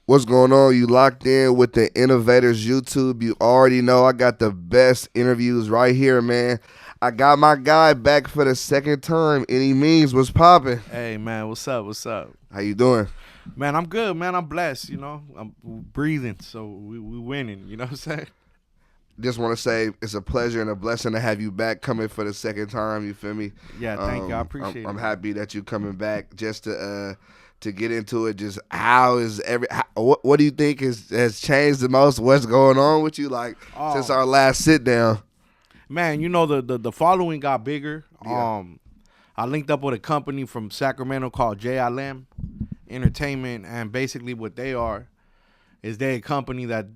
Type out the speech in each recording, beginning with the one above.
What's going on? You locked in with the Innovators YouTube. You already know I got the best interviews right here, man. I got my guy back for the second time. Annimeanz, what's popping? Hey man, what's up? What's up? How you doing? Man, I'm good, man. I'm blessed, I'm breathing, so we winning, you know what I'm saying? Just want to say it's a pleasure and a blessing to have you back coming for the second time. You feel me? Yeah, thank you. I appreciate I'm it. happy that you coming back just to get into it. Just what do you think has changed the most? What's going on with you since our last sit down? Man, the following got bigger. Yeah. I linked up with a company from Sacramento called JLM Entertainment, and basically what they are is they a company that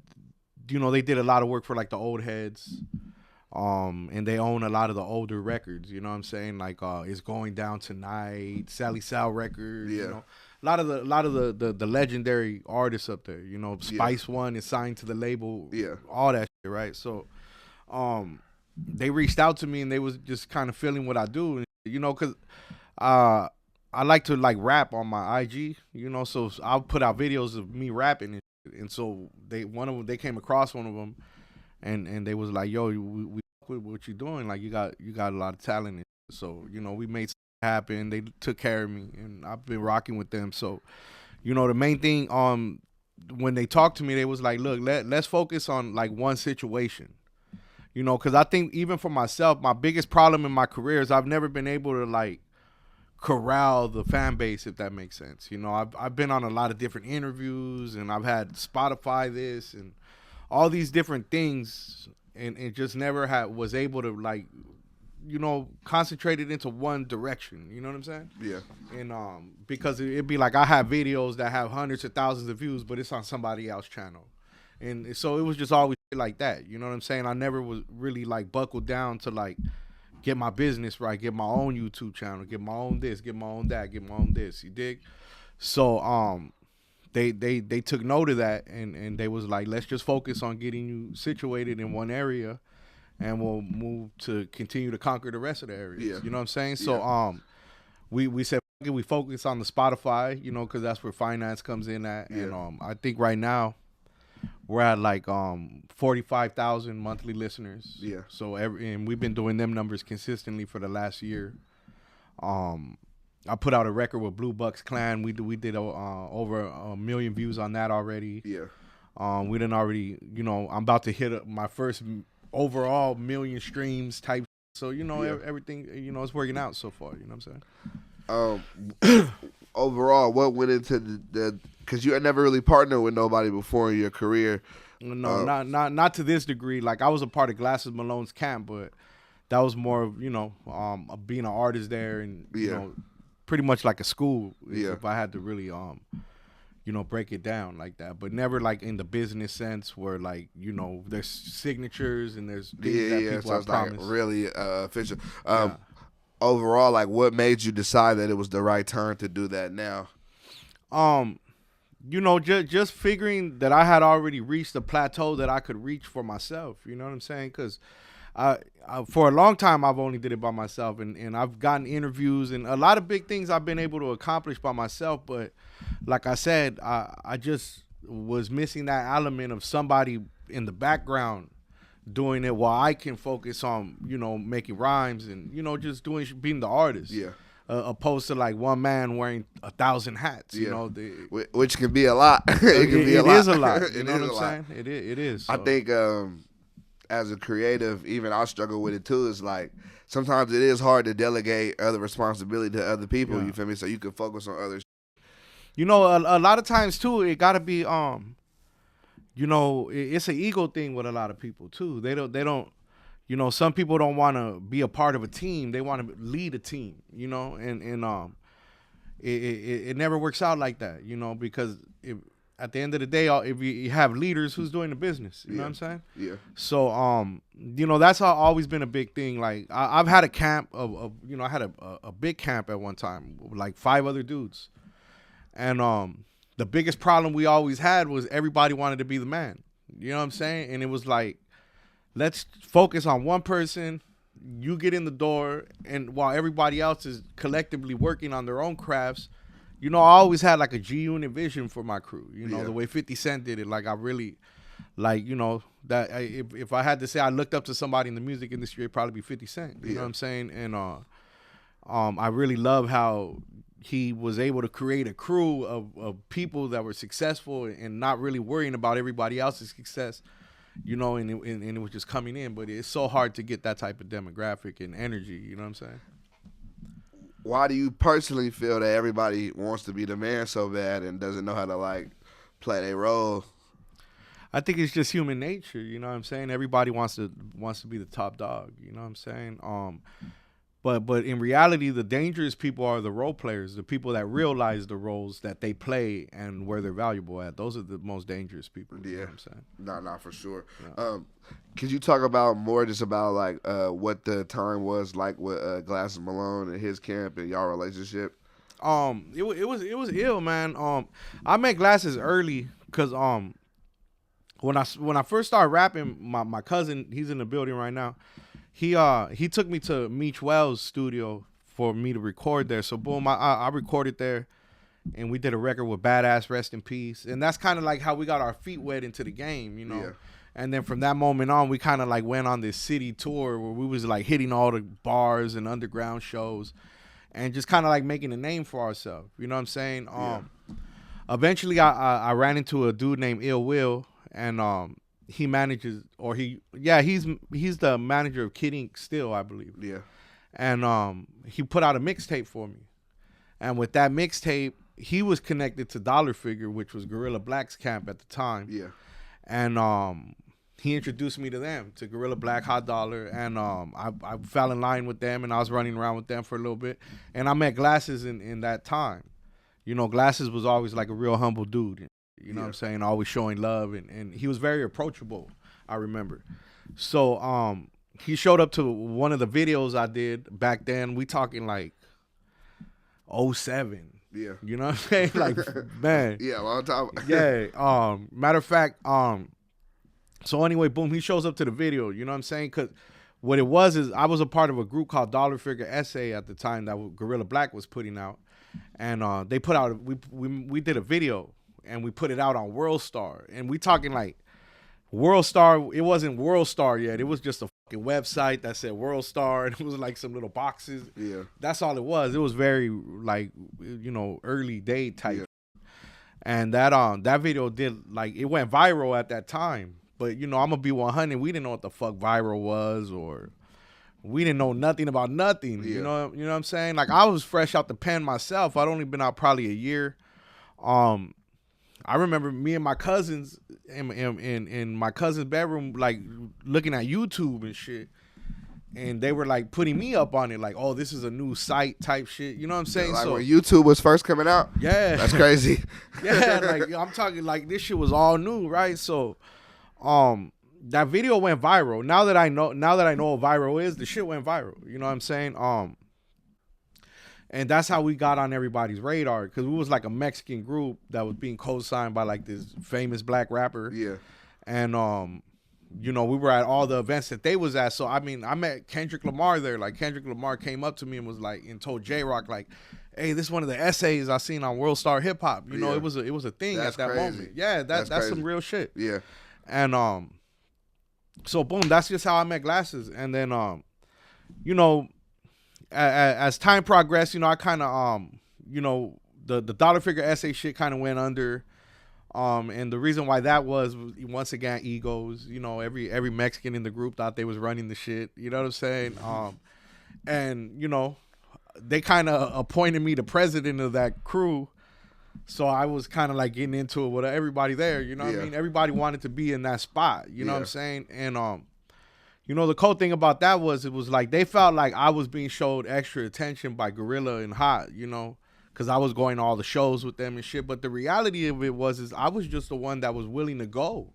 they did a lot of work for like the old heads. And they own a lot of the older records, you know what I'm saying? Like It's Going Down Tonight, Sally Sal Records, Yeah. A lot of the legendary artists up there, Spice One is signed to the label, Yeah. all that shit, right? So they reached out to me and they was just kind of feeling what I do, because I like to like rap on my IG, so I'll put out videos of me rapping, and so they came across one of them, and they was like, yo, we with what you're doing, like you got a lot of talent, so we made something happen. They took care of me, and I've been rocking with them. So the main thing when they talked to me, they was like, look, let's focus on like one situation, because I think even for myself, my biggest problem in my career is I've never been able to like corral the fan base, if that makes sense. I've been on a lot of different interviews, and I've had Spotify this and all these different things, and it just never was able to like concentrate it into one direction, you know what I'm saying? Yeah. And because it'd be like I have videos that have hundreds of thousands of views, but it's on somebody else's channel, and so it was just always like that, you know what I'm saying? I never was really like buckled down to like get my business right, get my own YouTube channel, get my own this, get my own that, get my own this, you dig? So they took note of that, and they was like, let's just focus on getting you situated in one area, and we'll move to continue to conquer the rest of the areas. Yeah. You know what I'm saying? Yeah. So we said we focus on the Spotify, because that's where finance comes in at. Yeah. And I think right now we're at like 45,000 monthly listeners. Yeah. So and we've been doing them numbers consistently for the last year. I put out a record with Blue Bucks Clan. We did over 1 million views on that already. Yeah. We done already, I'm about to hit my first overall 1 million streams type. So Yeah. everything, it's working out so far. You know what I'm saying? Overall, what went into the because you had never really partnered with nobody before in your career. No, not to this degree. Like I was a part of Glasses Malone's camp, but that was more of of being an artist there, and pretty much like a school. Yeah. If I had to really break it down like that, but never like in the business sense where like there's signatures and there's things that people so have it's like promised. really official. Overall, like what made you decide that it was the right turn to do that now? Just figuring that I had already reached a plateau that I could reach for myself. You know what I'm saying? Because I for a long time I've only did it by myself, and I've gotten interviews and a lot of big things I've been able to accomplish by myself. But like I said, I just was missing that element of somebody in the background doing it while I can focus on making rhymes and just being the artist. Yeah. Opposed to like one man wearing 1,000 hats. Yeah. Which can be a lot. It is a lot. You know what I'm saying? It is. So. I think as a creative, even I struggle with it too. It's like sometimes it is hard to delegate other responsibility to other people. Yeah. You feel me? So you can focus on others. A lot of times too, it gotta be it's an ego thing with a lot of people too. They don't. Some people don't want to be a part of a team. They want to lead a team. And it never works out like that. Because at the end of the day, if you have leaders, who's doing the business? You know what I'm saying? Yeah. So that's always been a big thing. Like I've had a camp of I had a big camp at one time with like 5 other dudes, and the biggest problem we always had was everybody wanted to be the man. You know what I'm saying? And it was like, let's focus on one person. You get in the door, and while everybody else is collectively working on their own crafts, you know, I always had like a G Unit vision for my crew. You know, Yeah. the way 50 Cent did it, like I really, like, you know, that if I had to say I looked up to somebody in the music industry, it'd probably be 50 Cent. You know what I'm saying? And I really love how he was able to create a crew of people that were successful and not really worrying about everybody else's success. You know, and it was just coming in, but it's so hard to get that type of demographic and energy. You know what I'm saying? Why do you personally feel that everybody wants to be the man so bad and doesn't know how to like play their role? I think it's just human nature. You know what I'm saying? Everybody wants to be the top dog. You know what I'm saying? But in reality, the dangerous people are the role players, the people that realize the roles that they play and where they're valuable at. Those are the most dangerous people. You know what I'm saying? Nah, for sure. Yeah. Could you talk about more just about like what the time was like with Glasses Malone and his camp and y'all relationship? It was ill, man. I met Glasses early because when I first started rapping, my cousin, he's in the building right now. He took me to Meech Wells' studio for me to record there. So boom, I recorded there, and we did a record with Badass, Rest in Peace, and that's kind of like how we got our feet wet into the game, you know. Yeah. And then from that moment on, we kind of like went on this city tour where we was like hitting all the bars and underground shows, and just kind of like making a name for ourselves. You know what I'm saying? Eventually, I ran into a dude named Ill Will, and he manages, or he's the manager of Kid Ink still, I believe. Yeah. And he put out a mixtape for me. And with that mixtape, he was connected to Dollar Figure, which was Gorilla Black's camp at the time. Yeah. And he introduced me to them, to Gorilla Black, Hot Dollar, and I fell in line with them, and I was running around with them for a little bit. And I met Glasses in that time. You know, Glasses was always like a real humble dude. You know what I'm saying? Always showing love, and he was very approachable, I remember. So he showed up to one of the videos I did back then. We talking like 07. Yeah. You know what I'm saying? Like, man. Yeah, long time. Yeah. Matter of fact, so anyway, boom, he shows up to the video. You know what I'm saying? Because what it was is I was a part of a group called Dollar Figure SA at the time that Gorilla Black was putting out. And they put out, we did a video. And we put it out on World Star. And we talking like World Star, it wasn't World Star yet. It was just a fucking website that said World Star. And it was like some little boxes. Yeah. That's all it was. It was very like, you know, early day type. Yeah. And that video did, like, it went viral at that time. But, you know, I'm going to be 100. We didn't know what the fuck viral was, or we didn't know nothing about nothing. Yeah. You know what I'm saying? Like, I was fresh out the pen myself. I'd only been out probably a year. I remember me and my cousins in my cousin's bedroom, like looking at YouTube and shit. And they were like putting me up on it, like, oh, this is a new site type shit. You know what I'm saying? Like so when YouTube was first coming out? Yeah. That's crazy. Yeah, like I'm talking like this shit was all new, right? So that video went viral. Now that I know what viral is, the shit went viral. You know what I'm saying? And that's how we got on everybody's radar, because we was like a Mexican group that was being co-signed by like this famous black rapper. Yeah. And you know, we were at all the events that they was at. So I mean, I met Kendrick Lamar there. Like Kendrick Lamar came up to me and was like, and told J-Rock like, hey, this is one of the essays I seen on World Star Hip Hop. You know, it was a thing That's at that crazy. moment. Yeah, that's some real shit. Yeah. And so boom, that's just how I met Glasses. And then you know, as time progressed, you know, I kind of you know, the Dollar Figure essay shit kind of went under. And the reason why that was once again egos. You know, every Mexican in the group thought they was running the shit. You know what I'm saying? And you know, they kind of appointed me the president of that crew. So I was kind of like getting into it with everybody there. You know what I mean? Everybody wanted to be in that spot. You know what I'm saying? And you know, the cool thing about that was it was like they felt like I was being showed extra attention by Gorilla and Hot. You know, because I was going to all the shows with them and shit. But the reality of it was I was just the one that was willing to go.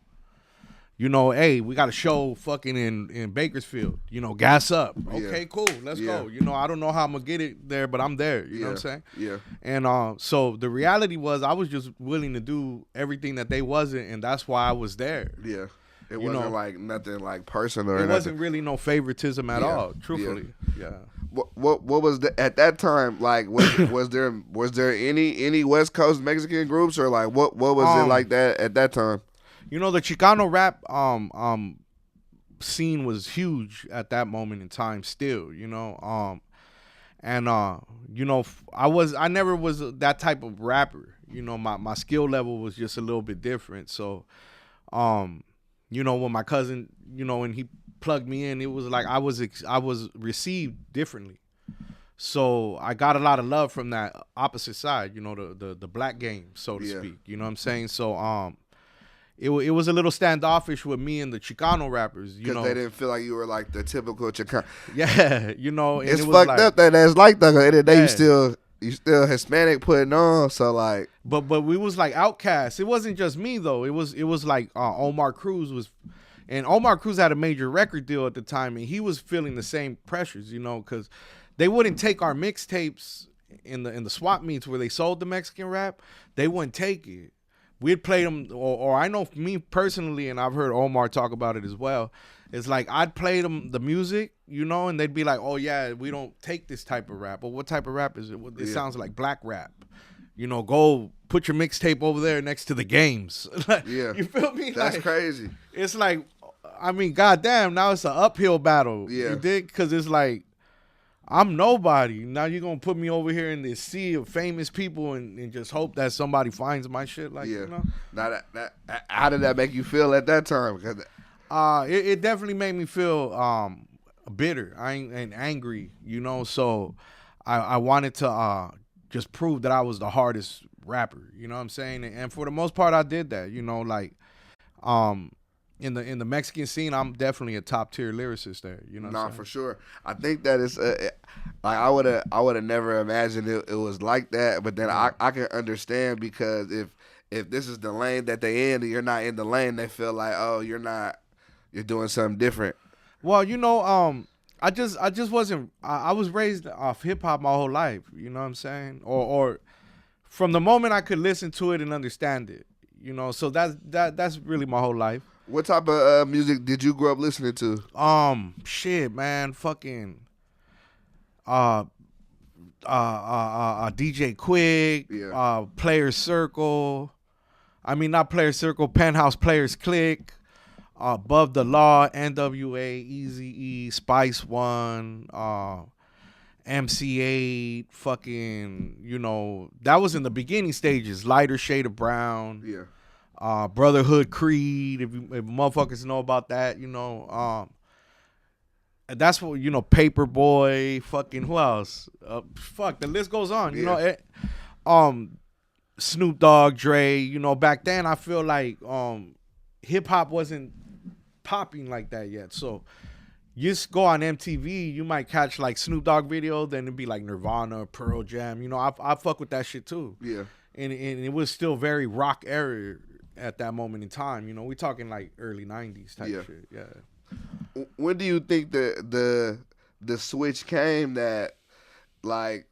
You know, hey, we got a show fucking in Bakersfield. You know, gas up. Okay, cool. Let's go. You know, I don't know how I'm going to get it there, but I'm there. You know what I'm saying? Yeah. And so the reality was I was just willing to do everything that they wasn't, and that's why I was there. Yeah. It wasn't like nothing like personal. It wasn't really no favoritism at all, truthfully. Yeah. what was the at that time like? Was there any West Coast Mexican groups or like what was it like that at that time? The Chicano rap scene was huge at that moment in time still, and I never was that type of rapper. My skill level was just a little bit different. So when my cousin, and he plugged me in, it was like I was received differently. So I got a lot of love from that opposite side, the black game, so to speak. You know what I'm saying? So it was a little standoffish with me and the Chicano rappers, Because they didn't feel like you were like the typical Chicano. Yeah, and it's it was fucked up that that's like that. At the end of the day, Yeah. you still Hispanic putting on. So like, But we was like outcasts. It wasn't just me though. It was like Omar Cruz was, and Omar Cruz had a major record deal at the time, and he was feeling the same pressures, because they wouldn't take our mixtapes in the swap meets where they sold the Mexican rap. They wouldn't take it. We'd play them, or I know for me personally, and I've heard Omar talk about it as well. It's like I'd play them the music, and they'd be like, "Oh yeah, we don't take this type of rap." But what type of rap is it? It sounds like black rap. Go put your mixtape over there next to the games. Yeah, you feel me? That's crazy. It's like, I mean, goddamn, now it's an uphill battle. Yeah, you dig? Because it's like, I'm nobody. Now you're going to put me over here in this sea of famous people and just hope that somebody finds my shit. Like, Now that how did that make you feel at that time? It definitely made me feel bitter and angry, So I wanted to just prove that I was the hardest rapper, you know what I'm saying? And for the most part, I did that, in the Mexican scene, I'm definitely a top tier lyricist there. Nah, for sure. I think that it's like I would have never imagined it was like that. But then I can understand because if this is the lane that they in and you're not in the lane, they feel like, oh, you're doing something different. Well, I just wasn't. I was raised off hip hop my whole life. You know what I'm saying? Or from the moment I could listen to it and understand it. So that's really my whole life. What type of music did you grow up listening to? Shit, man, fucking, DJ Quick, Players Circle. I mean, not Players Circle, Penthouse Players Click, Above the Law, NWA, Eazy-E, Spice One, MC8, fucking, that was in the beginning stages. Lighter Shade of Brown. Yeah. Brotherhood Creed, if motherfuckers know about that, that's what, Paperboy, fucking who else? The list goes on, Snoop Dogg, Dre, back then I feel like hip hop wasn't popping like that yet. So you just go on MTV, you might catch like Snoop Dogg video, then it'd be like Nirvana, Pearl Jam, I fuck with that shit too. Yeah. And it was still very rock era at that moment in time. We talking like early 90s type shit. Yeah. When do you think the switch came that, like,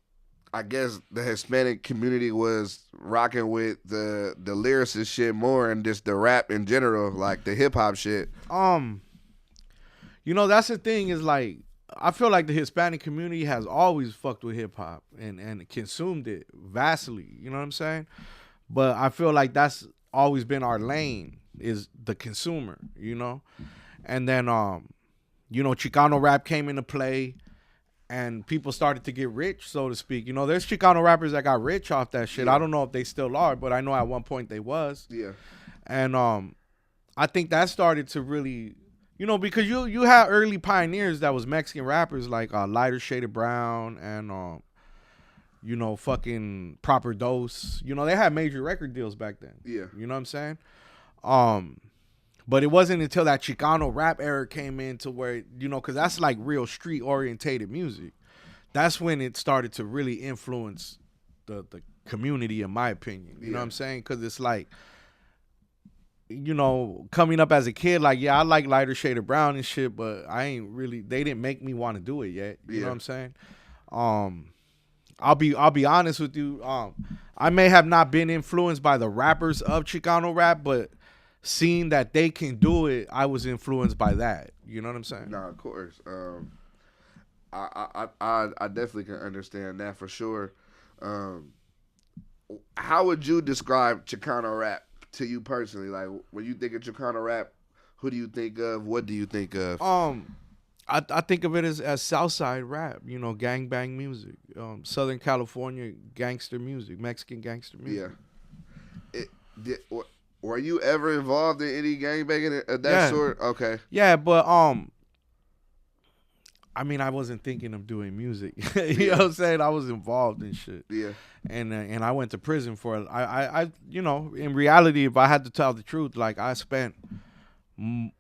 I guess the Hispanic community was rocking with the lyricist shit more and just the rap in general, like the hip hop shit? That's the thing is like, I feel like the Hispanic community has always fucked with hip hop and consumed it vastly. You know what I'm saying? But I feel like that's always been our lane, is the consumer, and then Chicano rap came into play and people started to get rich, so to speak. There's Chicano rappers that got rich off that shit. I don't know if they still are, but I know at one point they was. And I think that started to really, because you had early pioneers that was Mexican rappers like Lighter Shade of Brown and fucking Proper Dose. They had major record deals back then. Yeah. You know what I'm saying? But it wasn't until that Chicano rap era came in to where, because that's like real street orientated music. That's when it started to really influence the community, in my opinion. You know what I'm saying? Because it's like, coming up as a kid, like, I like Lighter Shade of Brown and shit, but they didn't make me want to do it yet. You know what I'm saying? I'll be honest with you. I may have not been influenced by the rappers of Chicano rap, but seeing that they can do it, I was influenced by that. You know what I'm saying? Nah, of course. I definitely can understand that for sure. Um, how would you describe Chicano rap to you personally? Like when you think of Chicano rap, who do you think of? What do you think of? I think of it as Southside rap, gang bang music, Southern California gangster music, Mexican gangster Yeah. music. It, did, were you ever involved in any gangbanging of that Yeah, sort? Okay. yeah, but I mean, I wasn't thinking of doing music. You know Yeah. what I'm saying? I was involved in shit, Yeah. and I went to prison for it. In reality, if I had to tell the truth, like I spent m-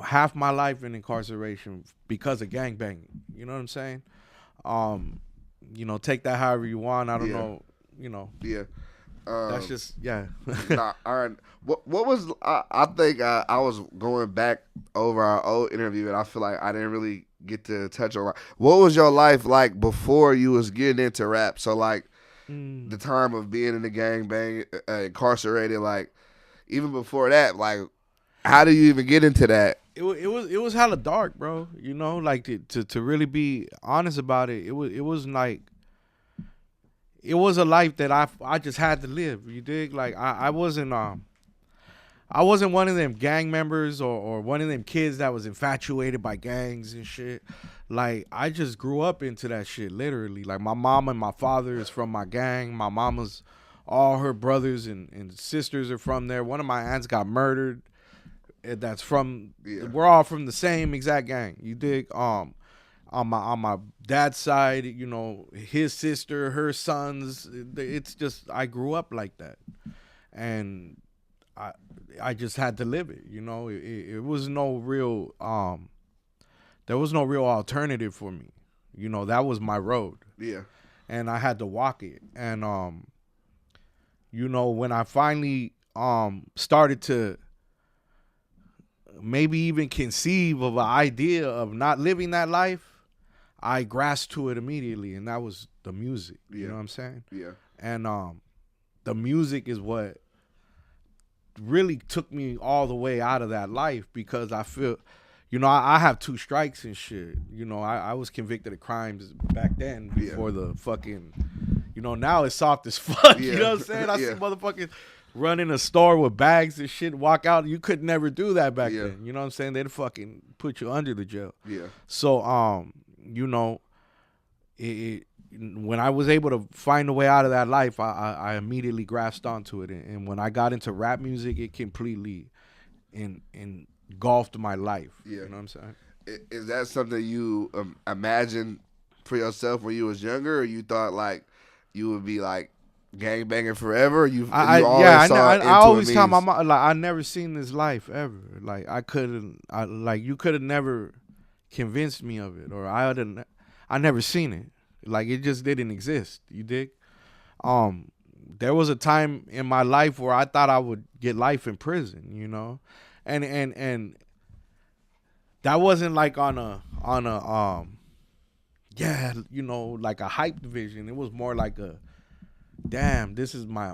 half my life in incarceration because of gangbanging. You know what I'm saying? Um, take that however you want. I don't Yeah. know. You know, Yeah. that's Um, just yeah. nah, all right. What was I think I was going back over our old interview and I feel like I didn't really get to touch on what was your life like before you was getting into rap. So like the Mm. time of being in the gang bang incarcerated, like even before that, like how do you even get into that? It was hella dark, bro. Like to really be honest about it, it was like it was a life that I just had to live. You dig? Like I wasn't one of them gang members or one of them kids that was infatuated by gangs and shit. Like I just grew up into that shit literally. Like my mom and my father is from my gang. My mama's all her brothers and sisters are from there. One of my aunts got murdered. That's from Yeah. we're all from the same exact gang. You dig? On my dad's side, his sister, her sons. It's just I grew up like that, and I I just had to live it. It was no real there was no real alternative for me. That was my road, Yeah. and I had to walk it. And when I finally started to maybe even conceive of an idea of not living that life, I grasped to it immediately, and that was the music. You Yeah. know what I'm saying? Yeah. And the music is what really took me all the way out of that life because I feel, I have 2 strikes and shit. I was convicted of crimes back then before the fucking, now it's soft as fuck. Yeah. You know what I'm saying? I see Yeah. motherfuckers run in a store with bags and shit, walk out. You could never do that back Yeah. then. You know what I'm saying? They'd fucking put you under the jail. Yeah. So, when I was able to find a way out of that life, I immediately grasped onto it. And when I got into rap music, it completely engulfed my life. Yeah. You know what I'm saying? Is that something you imagined for yourself when you was younger, or you thought like you would be like gang banging forever? You always saw it I always into a tell my means? mom, like, I never seen this life ever. Like you could have never convinced me of it, or I never seen it. Like it just didn't exist. You dig? There was a time in my life where I thought I would get life in prison. And that wasn't like on a like a hype division. It was more like a damn, this is my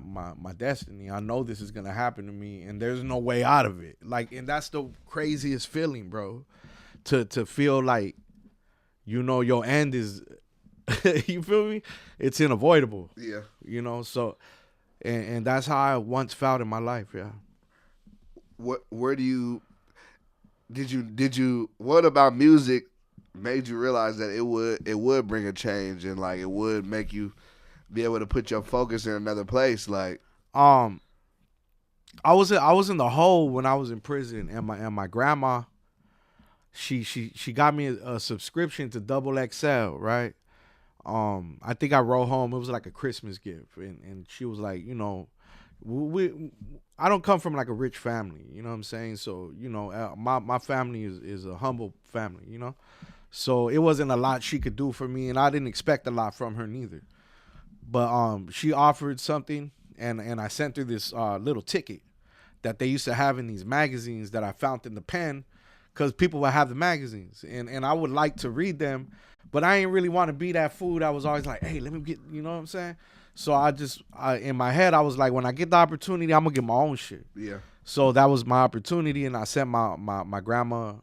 destiny. I know this is gonna happen to me, and there's no way out of it. Like, and that's the craziest feeling, bro. To feel like, your end is, you feel me? It's unavoidable. Yeah. So, and that's how I once felt in my life. Yeah. Where do you did you what about music made you realize that it would bring a change and like it would make you be able to put your focus in another place? Like Um, I was in the hole when I was in prison, and my grandma, she got me a subscription to Double XL, right? I think I wrote home. It was like a Christmas gift, and she was like, I don't come from like a rich family, you know what I'm saying? So my family is a humble family, So it wasn't a lot she could do for me, and I didn't expect a lot from her neither. But she offered something, and I sent her this little ticket that they used to have in these magazines that I found in the pen, because people would have the magazines, and I would like to read them, but I ain't really want to be that fool. I was always like, hey, let me get, you know what I'm saying? So in my head, I was like, when I get the opportunity, I'm gonna get my own shit. yeah. So that was my opportunity, and I sent my grandma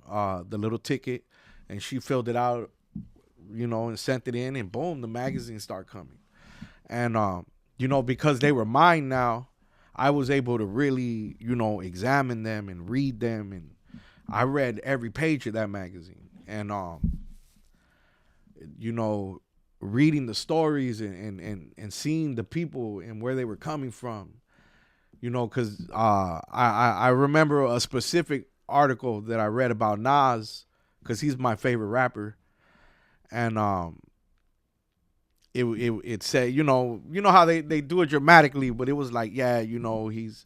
the little ticket, and she filled it out and sent it in, and boom, the magazines start coming. And because they were mine now, I was able to really, examine them and read them, and I read every page of that magazine. And reading the stories and seeing the people and where they were coming from, because I remember a specific article that I read about Nas, because he's my favorite rapper, and it said, how they do it dramatically, but it was like, yeah, he's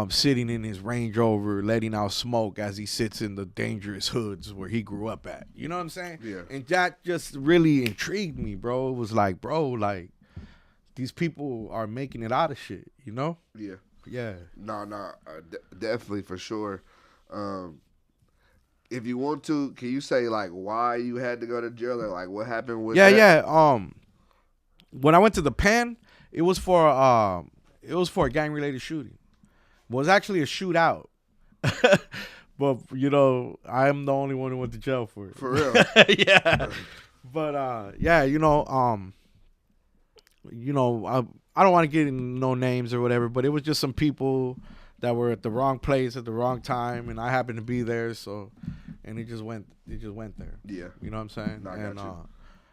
sitting in his Range Rover letting out smoke as he sits in the dangerous hoods where he grew up at. You know what I'm saying? Yeah. And that just really intrigued me, bro. It was like, bro, like, these people are making it out of shit, Yeah. Yeah. No, definitely, for sure. If you want to, can you say, like, why you had to go to jail, or like what happened with that? Yeah. When I went to the pen, it was for a gang related shooting. It was actually a shootout. But I am the only one who went to jail for it. For real. Yeah. But I don't want to get into no names or whatever, but it was just some people that were at the wrong place at the wrong time, and I happened to be there, and it just went there. Yeah. You know what I'm saying? No, I got you.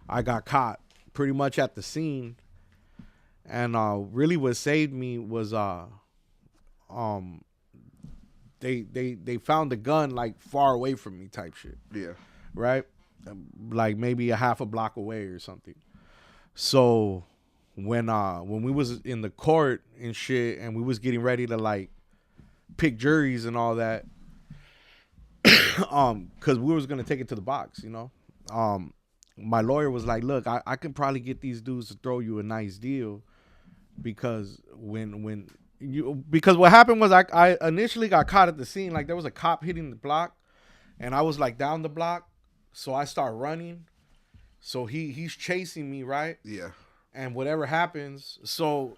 I got caught pretty much at the scene, and really what saved me was they found the gun like far away from me type shit. Yeah. Right? Like maybe a half a block away or something. So when we was in the court and shit, and we was getting ready to like pick juries and all that, because we was gonna take it to the box, my lawyer was like, look, I can probably get these dudes to throw you a nice deal, because because what happened was I initially got caught at the scene. Like, there was a cop hitting the block, and I was like down the block, so I start running. So he's chasing me, right? Yeah. And whatever happens, so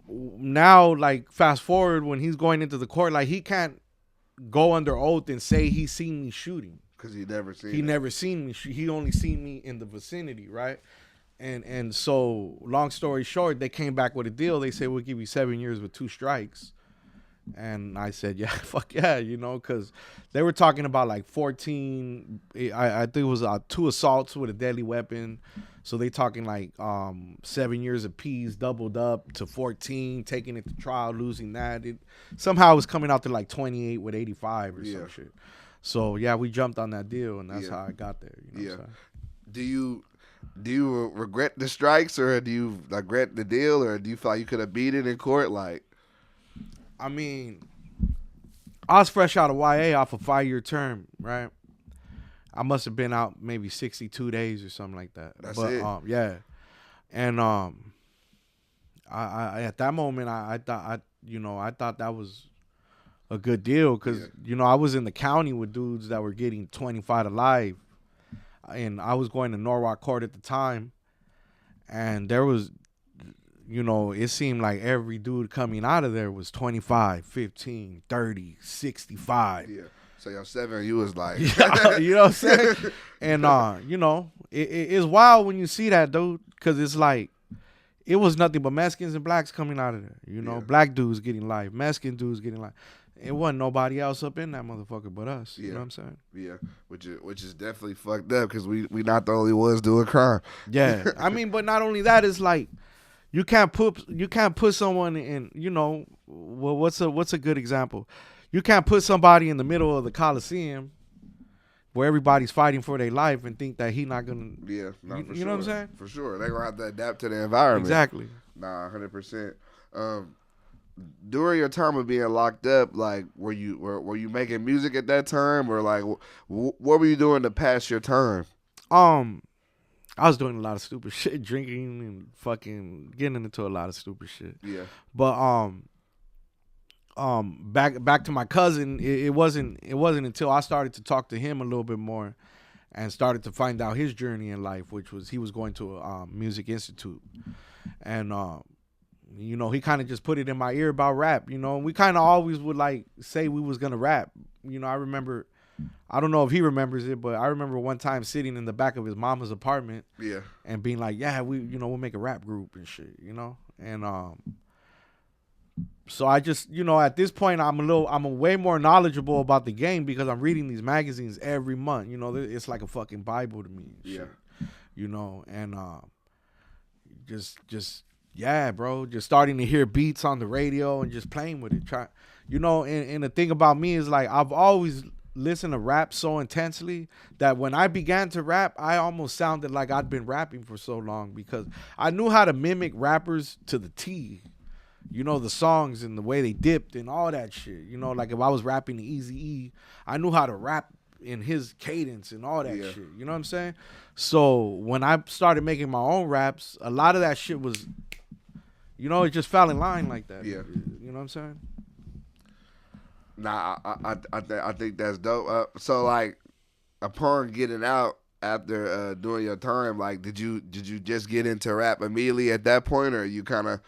now, like, fast forward, when he's going into the court, like, he can't go under oath and say he's seen me shooting, because he never seen me. He only seen me in the vicinity, right? And so, long story short, they came back with a deal. They said, we'll give you 7 years with 2 strikes. And I said, yeah, fuck yeah, because they were talking about like 14, I think it was 2 assaults with a deadly weapon. So they talking like 7 years apiece, doubled up to 14, taking it to trial, losing that. Somehow it was coming out to like 28 with 85 or some shit. So yeah, we jumped on that deal, and that's how I got there. You know what I'm saying? Do you regret the strikes, or do you regret the deal, or do you feel like you could have beat it in court? Like, I mean, I was fresh out of YA off a 5-year term, right? I must have been out maybe 62 days or something like that. That's it. Yeah. And I at that moment I thought that was a good deal, because I was in the county with dudes that were getting 25 to life, and I was going to Norwalk Court at the time, and there was, it seemed like every dude coming out of there was 25, 15, 30, 65. Yeah. So your 7, you was like, you know what I'm saying? And it's wild when you see that, dude, because it's like, it was nothing but Mexicans and blacks coming out of there. Black dudes getting life, Mexican dudes getting life. It wasn't nobody else up in that motherfucker but us. You know what I'm saying? Yeah, which is definitely fucked up, because we not the only ones doing crime. Yeah, I mean, but not only that, it's like you can't put someone in. Well, what's a good example? You can't put somebody in the middle of the Coliseum where everybody's fighting for their life and think that he not gonna. Yeah, no, for sure. You know what I'm saying? For sure, they gonna have to adapt to the environment. Exactly. Nah, 100%. During your time of being locked up, like, were you making music at that time, or like, what were you doing to pass your time? I was doing a lot of stupid shit, drinking and fucking getting into a lot of stupid shit. Yeah. But back to my cousin, it wasn't until I started to talk to him a little bit more and started to find out his journey in life, which was he was going to a music institute, and he kind of just put it in my ear about rap. We kind of always would like say we was gonna rap. I remember I don't know if he remembers it, but I remember one time sitting in the back of his mama's apartment Yeah. and being like, yeah, we'll make a rap group and shit, and so I just, at this point, I'm way more knowledgeable about the game because I'm reading these magazines every month. It's like a fucking Bible to me. And Yeah. shit, and just yeah, bro, just starting to hear beats on the radio and just playing with it. And the thing about me is like I've always listened to rap so intensely that when I began to rap, I almost sounded like I'd been rapping for so long because I knew how to mimic rappers to the T. The songs and the way they dipped and all that shit. Like if I was rapping to Eazy-E, I knew how to rap in his cadence and all that shit. You know what I'm saying? So when I started making my own raps, a lot of that shit was, it just fell in line like that. Yeah. You know what I'm saying? Nah, I think that's dope. So like, upon getting out after doing your time, like, did you just get into rap immediately at that point, or you kind of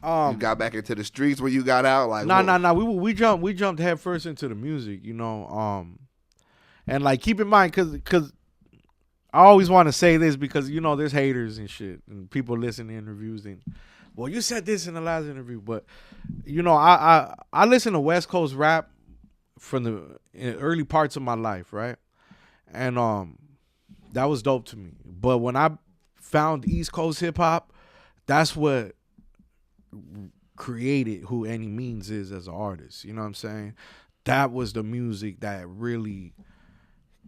you got back into the streets when you got out? Like, nah. We jumped head first into the music, and like keep in mind, cause I always want to say this because there's haters and shit and people listen to interviews and, well, you said this in the last interview, but I listen to West Coast rap from the early parts of my life, right? And that was dope to me. But when I found East Coast hip hop, that's what created who Annimeanz is as an artist. You know what I'm saying? That was the music that really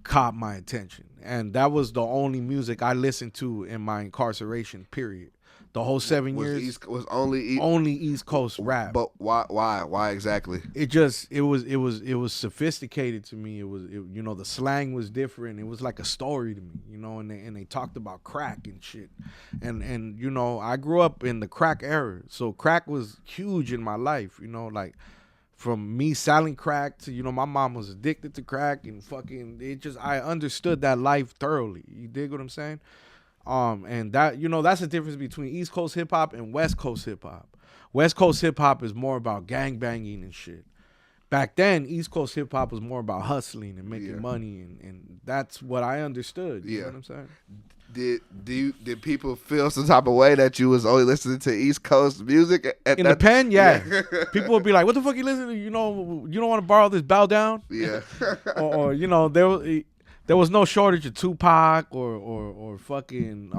caught my attention. And that was the only music I listened to in my incarceration period. The whole 7 years was only East Coast rap. But why exactly? It was sophisticated to me. The slang was different. It was like a story to me, and they talked about crack and shit. And I grew up in the crack era. So crack was huge in my life, like from me selling crack to, my mom was addicted to crack and I understood that life thoroughly. You dig what I'm saying? And that, that's the difference between East Coast hip hop and West Coast hip hop. West Coast hip hop is more about gang banging and shit. Back then, East Coast hip hop was more about hustling and making money, and that's what I understood. You know what I'm saying? Did people feel some type of way that you was only listening to East Coast music in the pen? Yeah. People would be like, "What the fuck you listening to? You don't want to borrow this bow down?" Yeah. or there was no shortage of Tupac or fucking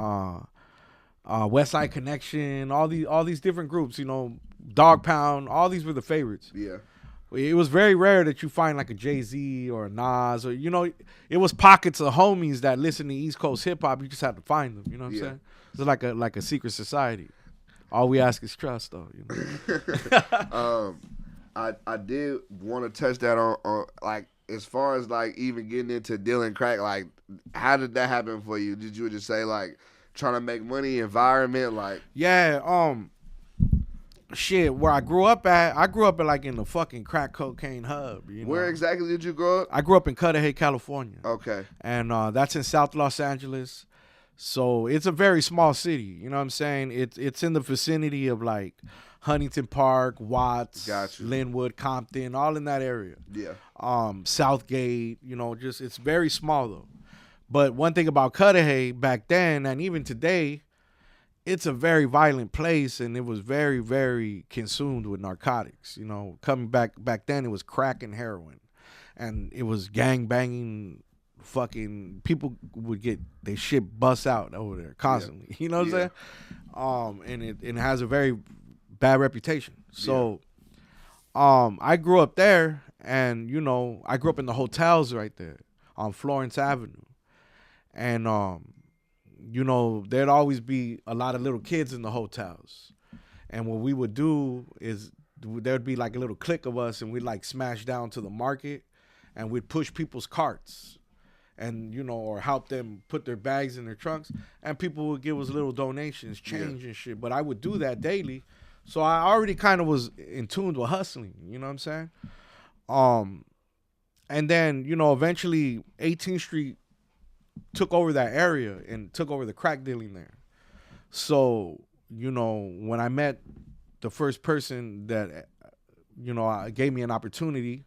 West Side Connection, all these different groups, Dog Pound, all these were the favorites. Yeah. It was very rare that you find like a Jay-Z or a Nas or, it was pockets of homies that listen to East Coast hip hop. You just had to find them, you know what I'm saying? It's like a secret society. All we ask is trust, though. I did want to touch that on like, as far as like even getting into dealing crack, like how did that happen for you? Did you just say like trying to make money, environment, like? Yeah, shit. Where I grew up at like in the fucking crack cocaine hub. Where exactly did you grow up? I grew up in Cudahy, California. Okay. And that's in South Los Angeles. So it's a very small city. You know what I'm saying? It's in the vicinity of like Huntington Park, Watts, Linwood, Compton, all in that area. Yeah. Southgate, it's very small though. But one thing about Cudahy back then and even today, it's a very violent place, and it was very, very consumed with narcotics. Coming back then, it was crack and heroin, and it was gang banging. Fucking people would get their shit bust out over there constantly. Yeah. You know what I'm saying? And it has a very bad reputation. So, I grew up there, and I grew up in the hotels right there on Florence Avenue, and there'd always be a lot of little kids in the hotels. And what we would do is there'd be like a little clique of us, and we'd like smash down to the market, and we'd push people's carts and, or help them put their bags in their trunks. And people would give us little donations, change and shit. But I would do that daily. So I already kind of was in tune with hustling. You know what I'm saying? And then, eventually 18th Street took over that area and took over the crack dealing there. So, when I met the first person that, gave me an opportunity,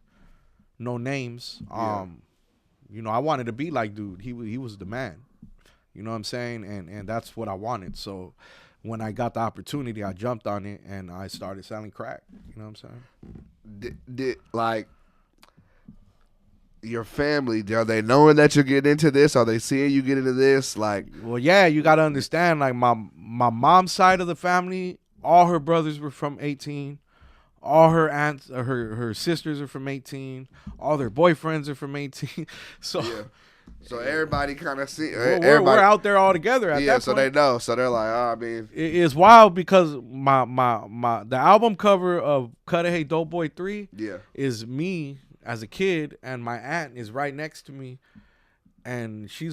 no names, You know, I wanted to be like dude. He was the man. You know what I'm saying? And that's what I wanted. So when I got the opportunity, I jumped on it and I started selling crack. You know what I'm saying? Did like your family, are they knowing that you're getting into this? Are they seeing you get into this? Like, well, yeah, you got to understand, like my mom's side of the family, all her brothers were from 18. All her aunts, her sisters are from 18. All their boyfriends are from 18. So, yeah. So everybody kind of see. we're out there all together at that point. So they know. So they're like, oh, I mean, it's wild because the album cover of Cudahy Dope Boy 3 is me as a kid, and my aunt is right next to me, and she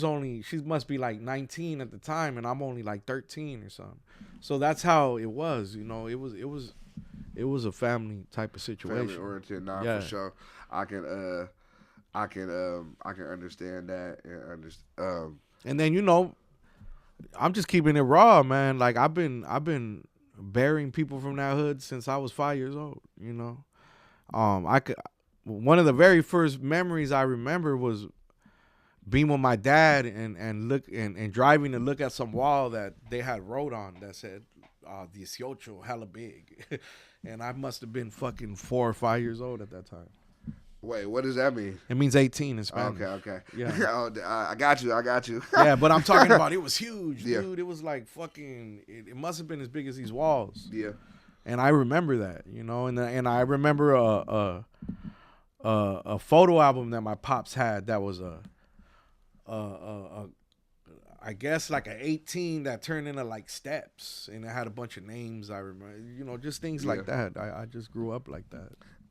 must be like 19 at the time, and I'm only like 13 or something. So that's how it was. You know, it was a family type of situation. Family oriented, for sure. I can understand that and then, you know, I'm just keeping it raw, man. Like I've been burying people from that hood since I was 5 years old. You know, one of the very first memories I remember was being with my dad and driving to look at some wall that they had wrote on that said 18, hella big. And I must have been fucking 4 or 5 years old at that time. Wait, what does that mean? It means 18 in Spanish. Okay. Yeah. I got you. Yeah, but I'm talking about it was huge, dude. It was like fucking. It must have been as big as these walls. Yeah. And I remember that, you know, and I remember a photo album that my pops had that was I guess like an 18 that turned into like steps, and it had a bunch of names. I remember, you know, just things like that. I just grew up like that.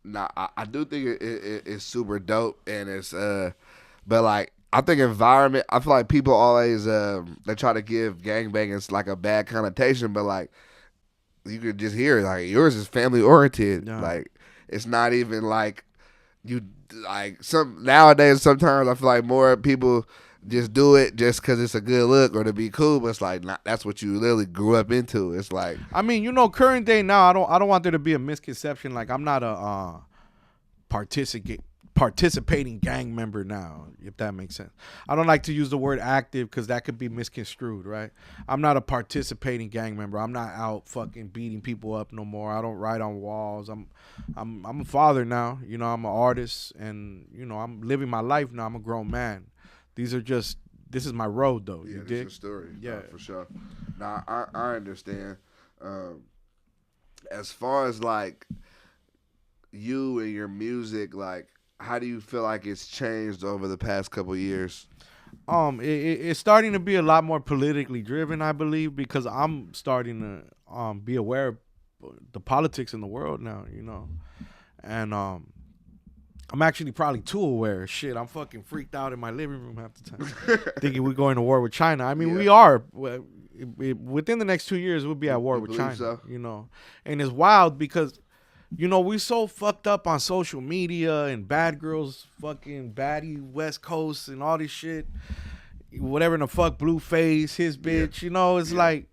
Nah, I do think it's super dope, and it's but like I think environment. I feel like people always they try to give gangbangers like a bad connotation, but like you could just hear it, like yours is family oriented. Yeah. Like it's not even like you like some nowadays. Sometimes I feel like more people just do it just because it's a good look or to be cool, but it's like that's what you literally grew up into. It's like, I mean, you know, current day now, I don't want there to be a misconception. Like I'm not a participating gang member now, if that makes sense. I don't like to use the word active because that could be misconstrued, right? I'm not a participating gang member. I'm not out fucking beating people up no more. I don't write on walls. I'm a father now. You know, I'm an artist, and you know, I'm living my life now. I'm a grown man. This is my road, though. Yeah, you this dig? is your story. Yeah, for sure. Now, I understand. As far as like you and your music, like, how do you feel like it's changed over the past couple of years? It's starting to be a lot more politically driven, I believe, because I'm starting to be aware of the politics in the world now, you know, and I'm actually probably too aware. Shit, I'm fucking freaked out in my living room half the time, thinking we're going to war with China. I mean, we are. Within the next 2 years, we'll be at war with China. So? You know, and it's wild because, you know, we so fucked up on social media and bad girls, fucking baddie West Coast and all this shit. Whatever in the fuck, Blueface, his bitch. You know, it's like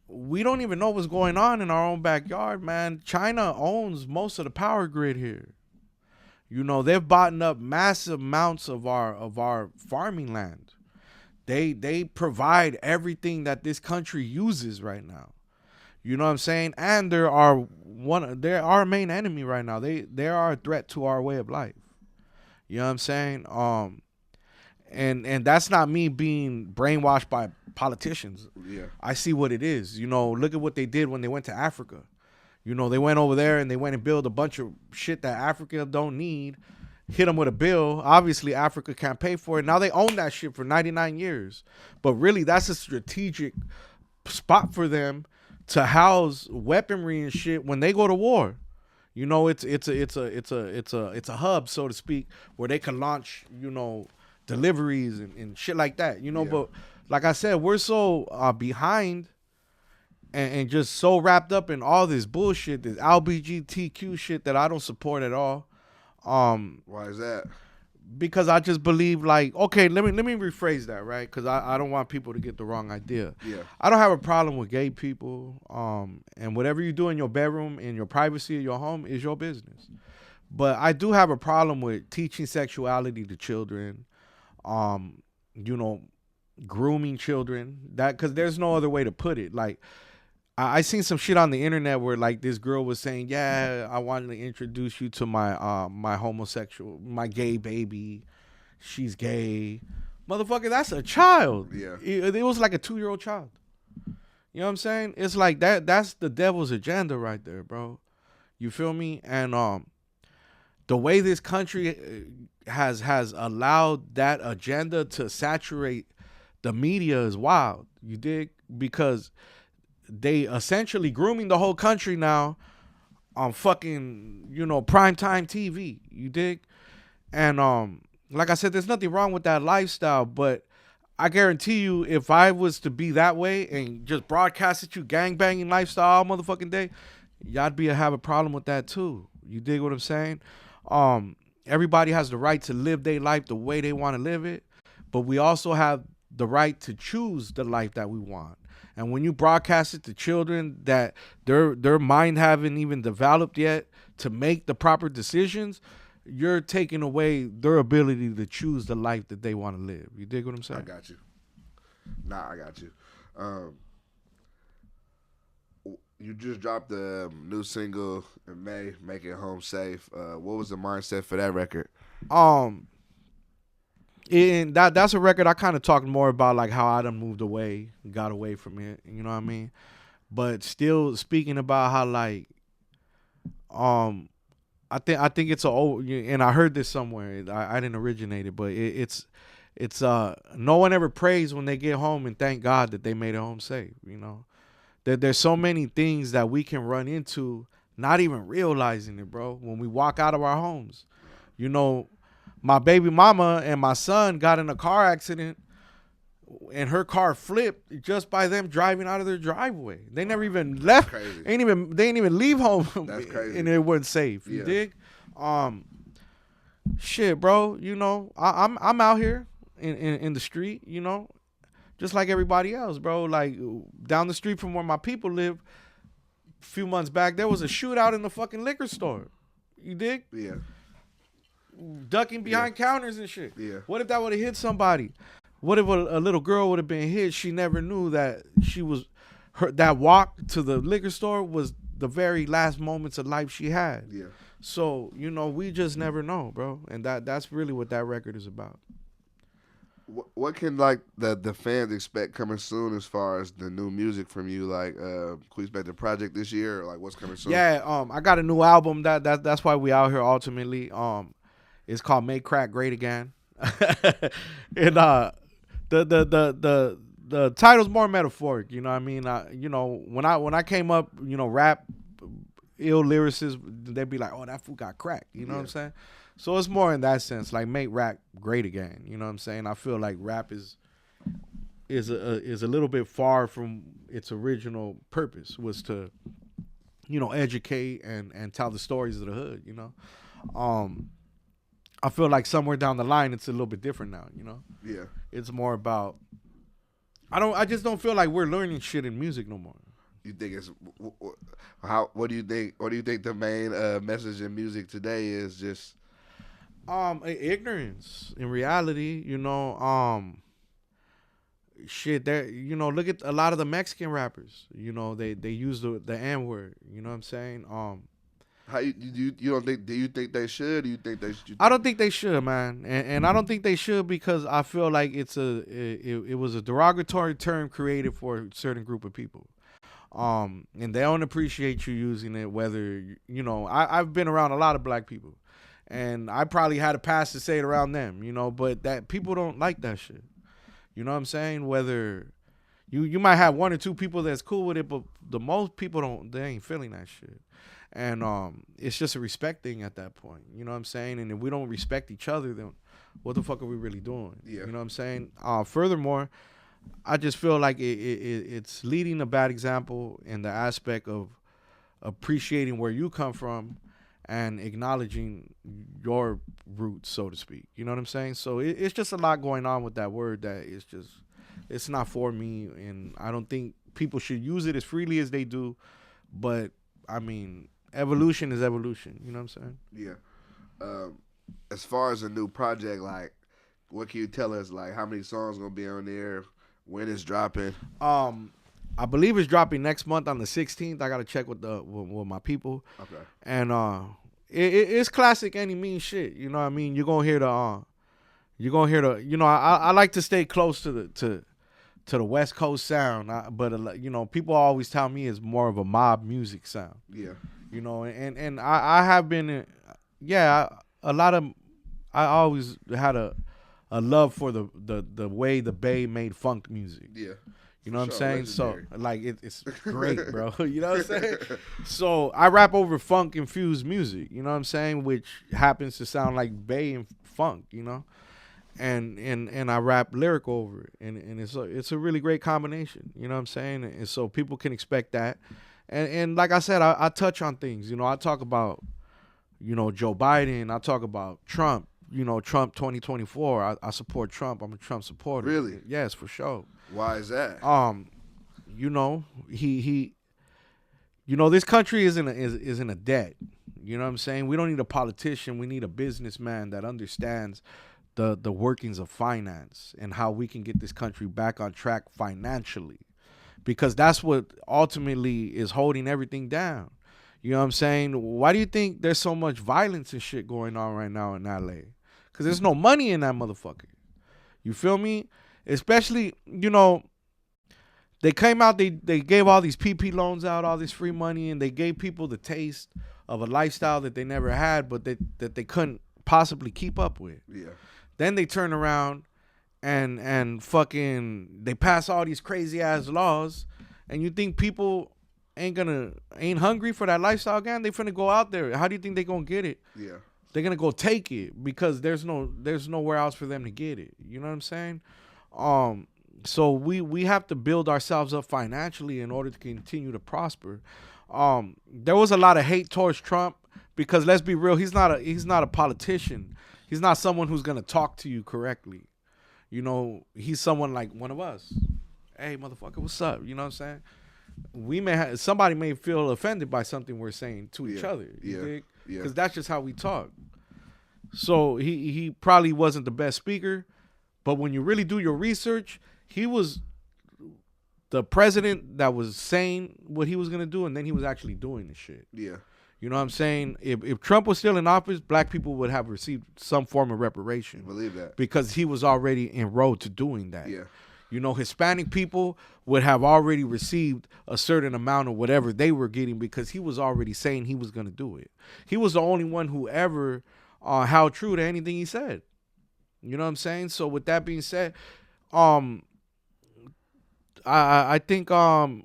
we don't even know what's going on in our own backyard, man. China owns most of the power grid here. You know, they've bought up massive amounts of our farming land. They provide everything that this country uses right now. You know what I'm saying? And they're our main enemy right now. They are a threat to our way of life. You know what I'm saying? And that's not me being brainwashed by politicians. Yeah. I see what it is. You know, look at what they did when they went to Africa. You know, they went over there and they went and built a bunch of shit that Africa don't need, hit them with a bill. Obviously, Africa can't pay for it. Now they own that shit for 99 years. But really, that's a strategic spot for them to house weaponry and shit when they go to war. You know, it's a hub, so to speak, where they can launch, you know, deliveries and shit like that. You know, but like I said, we're so behind. And just so wrapped up in all this bullshit, this LGBTQ shit that I don't support at all. Why is that? Because I just believe, like, okay, let me rephrase that, right? Because I don't want people to get the wrong idea. Yeah. I don't have a problem with gay people. And whatever you do in your bedroom, in your privacy of your home, is your business. But I do have a problem with teaching sexuality to children, you know, grooming children. That because there's no other way to put it. Like I seen some shit on the internet where like this girl was saying, "Yeah, I wanted to introduce you to my homosexual, my gay baby. She's gay." Motherfucker, that's a child. Yeah. It was like a 2-year-old child. You know what I'm saying? It's like that's the devil's agenda right there, bro. You feel me? And the way this country has allowed that agenda to saturate the media is wild. You dig? Because they essentially grooming the whole country now on fucking, you know, primetime TV. You dig? And like I said, there's nothing wrong with that lifestyle, but I guarantee you, if I was to be that way and just broadcast at you gangbanging lifestyle all motherfucking day, y'all have a problem with that too. You dig what I'm saying? Everybody has the right to live their life the way they want to live it, but we also have the right to choose the life that we want. And when you broadcast it to children that their mind haven't even developed yet to make the proper decisions, you're taking away their ability to choose the life that they want to live. You dig what I'm saying? I got you. I got you. You just dropped the new single in May, "Make It Home Safe." What was the mindset for that record? And that's a record I kind of talked more about, like how I done moved away, got away from it. You know what I mean? But still speaking about how like, I think it's and I heard this somewhere. I didn't originate it, but it's no one ever prays when they get home and thank God that they made it home safe. You know, there's so many things that we can run into, not even realizing it, bro. When we walk out of our homes, you know, my baby mama and my son got in a car accident, and her car flipped just by them driving out of their driveway. They never even left. Crazy. They didn't even leave home. That's crazy. And it wasn't safe. You dig? Shit, bro. You know, I'm out here in the street. You know, just like everybody else, bro. Like down the street from where my people live, a few months back there was a shootout in the fucking liquor store. You dig? Yeah. Ducking behind counters and shit. Yeah. What if that would have hit somebody? What if a little girl would have been hit? She never knew that that walk to the liquor store was the very last moments of life she had. Yeah. So, you know, we just never know, bro. And that's really what that record is about. What can like the fans expect coming soon as far as the new music from you? Like, can we expect a project this year? Or like, what's coming soon? Yeah, I got a new album. That's why we out here ultimately. It's called "Make Crack Great Again," and the title's more metaphoric. You know what I mean? You know, when I came up, you know, rap, ill lyricists, they'd be like, "Oh, that fool got crack." You know what I'm saying? So it's more in that sense, like make rap great again. You know what I'm saying? I feel like rap is a little bit far from its original purpose, was to, you know, educate and tell the stories of the hood. You know, I feel like somewhere down the line it's a little bit different now. You know? Yeah. It's more about. I just don't feel like we're learning shit in music no more. You think it's how? What do you think? What do you think the main message in music today is? Just ignorance. In reality, you know, shit. There, you know, look at a lot of the Mexican rappers. You know, they use the N word. You know what I'm saying? How you don't think? Do you think they should? Do you think they should? I don't think they should, man, and I don't think they should because I feel like it was a derogatory term created for a certain group of people, and they don't appreciate you using it. Whether you know, I've been around a lot of black people, and I probably had a pass to say it around them, you know, but that people don't like that shit. You know what I'm saying? Whether you might have one or two people that's cool with it, but the most people they ain't feeling that shit. And it's just a respect thing at that point. You know what I'm saying? And if we don't respect each other, then what the fuck are we really doing? Yeah. You know what I'm saying? Furthermore, I just feel like it's leading a bad example in the aspect of appreciating where you come from and acknowledging your roots, so to speak. You know what I'm saying? So it's just a lot going on with that word that is just, it's not for me. And I don't think people should use it as freely as they do. But, I mean, evolution is evolution. You know what I'm saying? Yeah. Um, as far as a new project, like, what can you tell us? Like, how many songs gonna be on there? When it's dropping? Um, I believe it's dropping next month on the 16th. I gotta check with my people, Okay. and it's classic Annimeanz shit. You know what I mean? You're gonna hear the. You know, I like to stay close to the West Coast sound, but you know, people always tell me it's more of a mob music sound. Yeah. You know, and I have been, yeah, a lot of, I always had a love for the way the Bay made funk music. Yeah. You know what I'm saying? Legendary. So like it's great, bro. You know what I'm saying? So I rap over funk infused music. You know what I'm saying? Which happens to sound like Bay and funk. You know, and I rap lyric over it, and it's a really great combination. You know what I'm saying? And so people can expect that. And like I said, I touch on things. You know, I talk about, you know, Joe Biden. I talk about Trump. You know, Trump 2024. I support Trump. I'm a Trump supporter. Really? Yes, for sure. Why is that? You know, he you know, this country is in a debt. You know what I'm saying? We don't need a politician. We need a businessman that understands the workings of finance and how we can get this country back on track financially. Because that's what ultimately is holding everything down. You know what I'm saying? Why do you think there's so much violence and shit going on right now in LA? Because there's no money in that motherfucker. You feel me? Especially, you know, they came out, they gave all these PP loans out, all this free money, and they gave people the taste of a lifestyle that they never had, but that they couldn't possibly keep up with. Yeah. Then they turn around and fucking they pass all these crazy ass laws, and you think people ain't hungry for that lifestyle again? They finna go out there. How do you think they gonna get it? Yeah. They're gonna go take it because there's nowhere else for them to get it. You know what I'm saying? So we have to build ourselves up financially in order to continue to prosper. There was a lot of hate towards Trump because, let's be real, he's not a politician. He's not someone who's gonna talk to you correctly. You know, he's someone like one of us. Hey, motherfucker, what's up? You know what I'm saying? Somebody may feel offended by something we're saying to each other. You dig? Because that's just how we talk. So he probably wasn't the best speaker, but when you really do your research, he was the president that was saying what he was gonna do, and then he was actually doing the shit. Yeah. You know what I'm saying? If Trump was still in office, black people would have received some form of reparation. I believe that. Because he was already en road to doing that. Yeah. You know, Hispanic people would have already received a certain amount of whatever they were getting because he was already saying he was going to do it. He was the only one who ever held true to anything he said. You know what I'm saying? So with that being said, I think 31%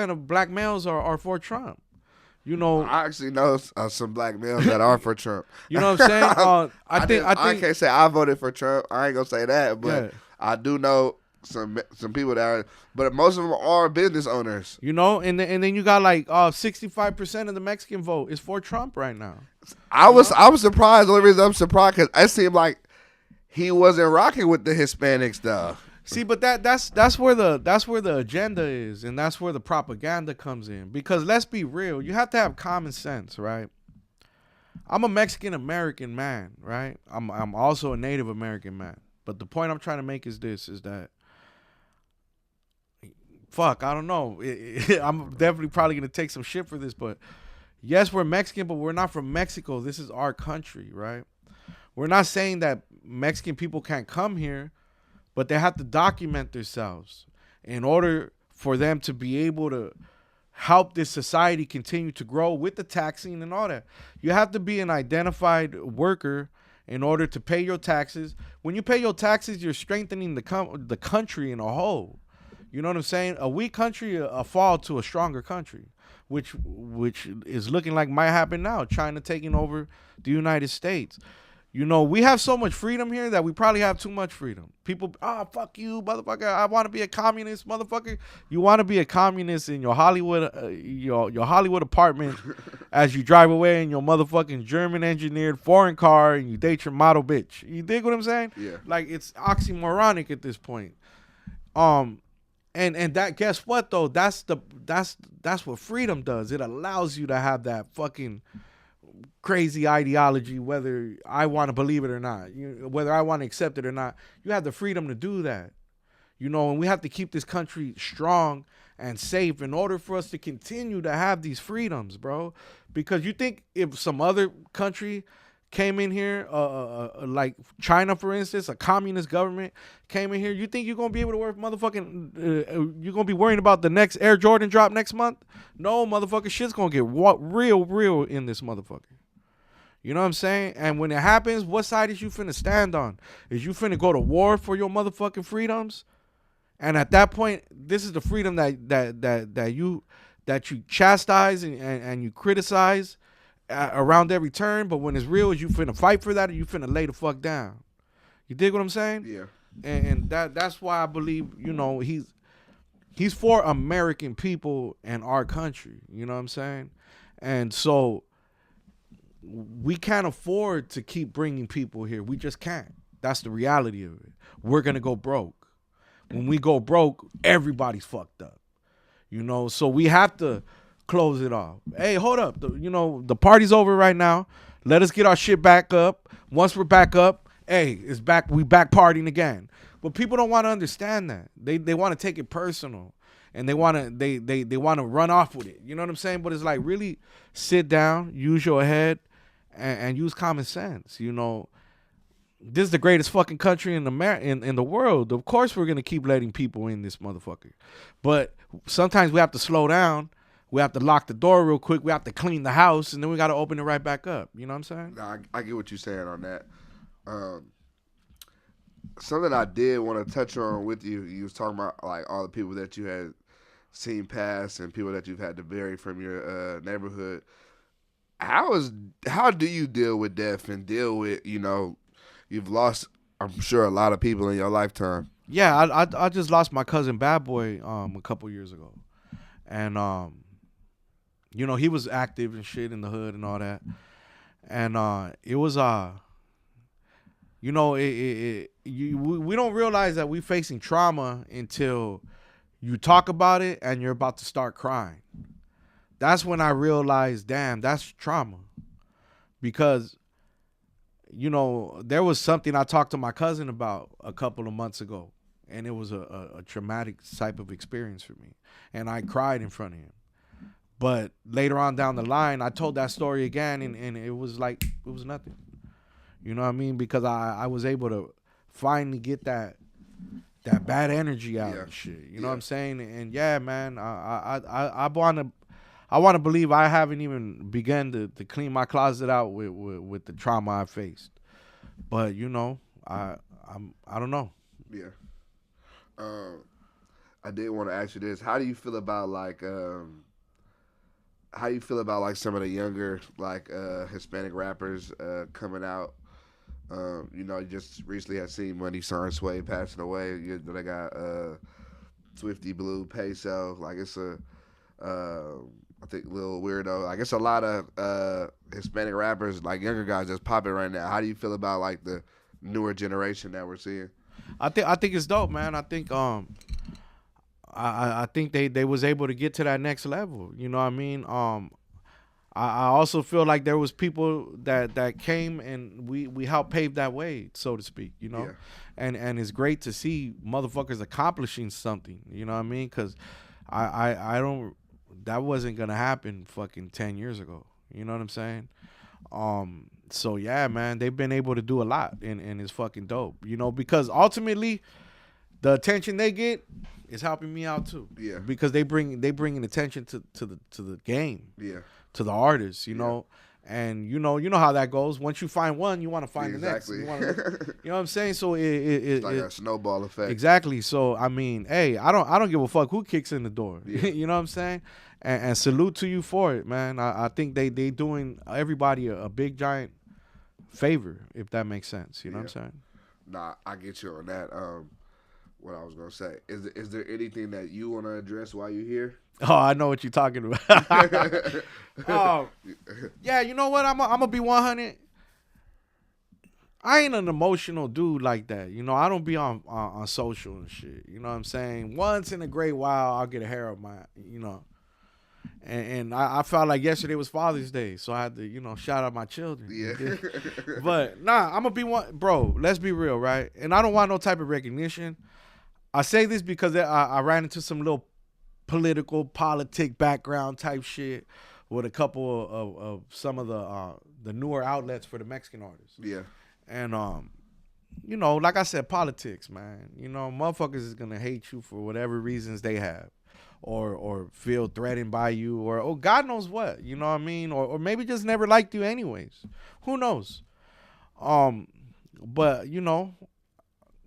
of black males are for Trump. You know, I actually know some black males that are for Trump. You know what I'm saying? I can't say I voted for Trump. I ain't gonna say that, but Yeah. I do know some people that are. But most of them are business owners. You know, and then you got like 65% of the Mexican vote is for Trump right now. I was surprised. The only reason I'm surprised because it seemed like he wasn't rocking with the Hispanic stuff. See, but that's where the agenda is, and that's where the propaganda comes in. Because let's be real, you have to have common sense, right? I'm a Mexican American man, right? I'm also a Native American man. But the point I'm trying to make is that fuck, I don't know. I'm definitely probably gonna take some shit for this, but yes, we're Mexican, but we're not from Mexico. This is our country, right? We're not saying that Mexican people can't come here, but they have to document themselves in order for them to be able to help this society continue to grow with the taxing and all that. You have to be an identified worker in order to pay your taxes. When you pay your taxes, you're strengthening the country in a whole. You know what I'm saying? A weak country, a fall to a stronger country, which is looking like might happen now. China taking over the United States. You know, we have so much freedom here that we probably have too much freedom. People, fuck you, motherfucker. I want to be a communist, motherfucker. You want to be a communist in your Hollywood, your Hollywood apartment as you drive away in your motherfucking German engineered foreign car and you date your model bitch. You dig what I'm saying? Yeah. Like, it's oxymoronic at this point. And that, guess what though? That's what freedom does. It allows you to have that fucking crazy ideology, whether I want to believe it or not, whether I want to accept it or not. You have the freedom to do that, and we have to keep this country strong and safe in order for us to continue to have these freedoms, bro. Because you think if some other country came in here, like China, for instance, a communist government came in here, you think you're going to be able to work motherfucking, you're going to be worrying about the next Air Jordan drop next month? No, motherfucker, shit's going to get real in this motherfucker. You know what I'm saying? And when it happens, what side is you finna stand on? Is you finna go to war for your motherfucking freedoms? And at that point, this is the freedom that you chastise and you criticize around every turn. But when it's real, is you finna fight for that or you finna lay the fuck down? You dig what I'm saying? Yeah. And that's why I believe, he's for American people and our country. You know what I'm saying? And so we can't afford to keep bringing people here. We just can't. That's the reality of it. We're going to go broke. When we go broke, everybody's fucked up. So we have to close it off. Hey, hold up. The party's over right now. Let us get our shit back up. Once we're back up, hey, it's back. We back partying again. But people don't want to understand that. They want to take it personal. And they want to run off with it. You know what I'm saying? But it's like, really sit down, use your head, and use common sense. This is the greatest fucking country in the world. Of course we're gonna keep letting people in this motherfucker. But sometimes we have to slow down. We have to lock the door real quick. We have to clean the house, and then we got to open it right back up. You know what I'm saying? Nah, I get what you're saying on that. Something I did want to touch on with you. You was talking about like all the people that you had seen pass and people that you've had to bury from your neighborhood. How do you deal with death and deal with you've lost, I'm sure, a lot of people in your lifetime? Yeah, I just lost my cousin Bad Boy a couple years ago, and he was active and shit in the hood and all that, and it was we don't realize that we're facing trauma until you talk about it and you're about to start crying. That's when I realized, damn, that's trauma. Because, there was something I talked to my cousin about a couple of months ago, and it was a traumatic type of experience for me. And I cried in front of him. But later on down the line, I told that story again, and it was like, it was nothing. You know what I mean? Because I was able to finally get that bad energy out and shit. You know what I'm saying? And yeah, man, I want to believe I haven't even begun to clean my closet out with the trauma I faced. But I don't know. Yeah. I did want to ask you this: how do you feel about some of the younger Hispanic rappers coming out? You just recently had seen Money Sign Sway passing away. They got Swifty Blue, Peso. Like it's I think Lil Weirdo. Like it's a lot of Hispanic rappers, like younger guys, that's popping right now. How do you feel about like the newer generation that we're seeing? I think it's dope, man. I think I think they was able to get to that next level. You know what I mean? I also feel like there was people that came and we helped pave that way, so to speak. Yeah. And it's great to see motherfuckers accomplishing something. You know what I mean? Because I don't. That wasn't gonna happen fucking 10 years ago. You know what I'm saying? So yeah, man, they've been able to do a lot, and it's fucking dope. Because ultimately, the attention they get is helping me out too. Yeah. Because they bringing attention to the game. Yeah. To the artists, you know. And you know how that goes. Once you find one, you want to find the next. You know what I'm saying? So it's like a snowball effect. Exactly. So I mean, hey, I don't give a fuck who kicks in the door. Yeah. You know what I'm saying? And salute to you for it, man. I think they doing everybody a big giant favor, if that makes sense. You know what I'm saying? Nah, I get you on that. What I was gonna say is there anything that you want to address while you're here? Oh, I know what you're talking about. Yeah, you know what? I'm gonna be 100. I ain't an emotional dude like that. I don't be on social and shit. You know what I'm saying? Once in a great while, I'll get a hair on my, And I felt like yesterday was Father's Day, so I had to, shout out my children. Yeah. But nah, I'm gonna be one, bro. Let's be real, right? And I don't want no type of recognition. I say this because I ran into some little politic background type shit with a couple of some of the newer outlets for the Mexican artists. Yeah. And like I said, politics, man. Motherfuckers is gonna hate you for whatever reasons they have, or feel threatened by you, or God knows what. You know what I mean? Or maybe just never liked you anyways. Who knows? But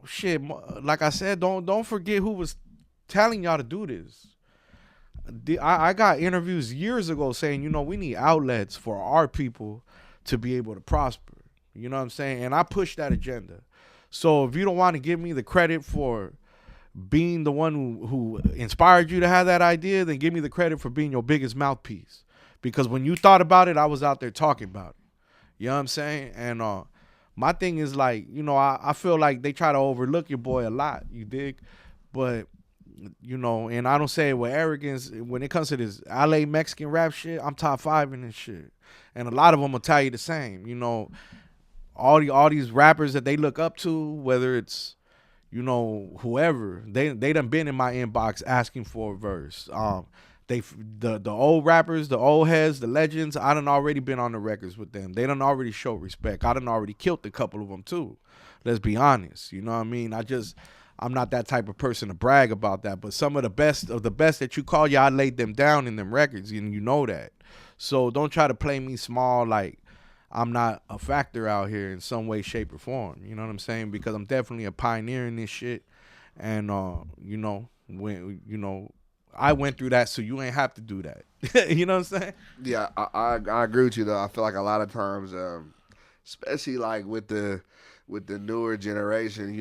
shit. Like I said, don't forget who was telling y'all to do this. I got interviews years ago saying, we need outlets for our people to be able to prosper. You know what I'm saying? And I push that agenda. So if you don't want to give me the credit for being the one who inspired you to have that idea, then give me the credit for being your biggest mouthpiece. Because when you thought about it, I was out there talking about it. You know what I'm saying? And my thing is like, I feel like they try to overlook your boy a lot. You dig? But and I don't say it with arrogance. When it comes to this LA Mexican rap shit, I'm top 5 in this shit. And a lot of them will tell you the same. All these rappers that they look up to, whether it's, whoever, they done been in my inbox asking for a verse. The old rappers, the old heads, the legends, I done already been on the records with them. They done already show respect. I done already killed a couple of them too. Let's be honest. You know what I mean? I'm not that type of person to brag about that, but some of the best that you call, I laid them down in them records, and you know that. So don't try to play me small like I'm not a factor out here in some way, shape, or form. You know what I'm saying? Because I'm definitely a pioneer in this shit. And when I went through that, so you ain't have to do that. You know what I'm saying? Yeah, I agree with you though. I feel like a lot of times, especially like with the newer generation,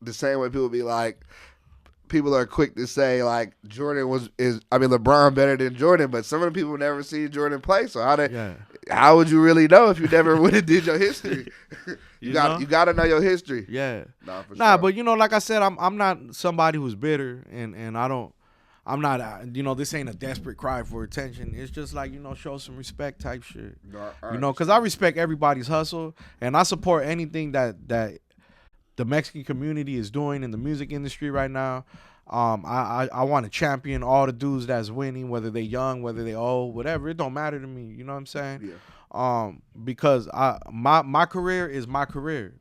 the same way people be like, people are quick to say like LeBron better than Jordan, but some of the people never see Jordan play. So how would you really know if you never would have did your history? you got to know your history. Yeah. Sure. But like I said, I'm not somebody who's bitter, and I'm not, this ain't a desperate cry for attention. It's just like, show some respect type shit. Because I respect everybody's hustle, and I support anything that the Mexican community is doing in the music industry right now. I want to champion all the dudes that's winning, whether they young, whether they old, whatever. It don't matter to me. You know what I'm saying? Yeah. Because my career is my career,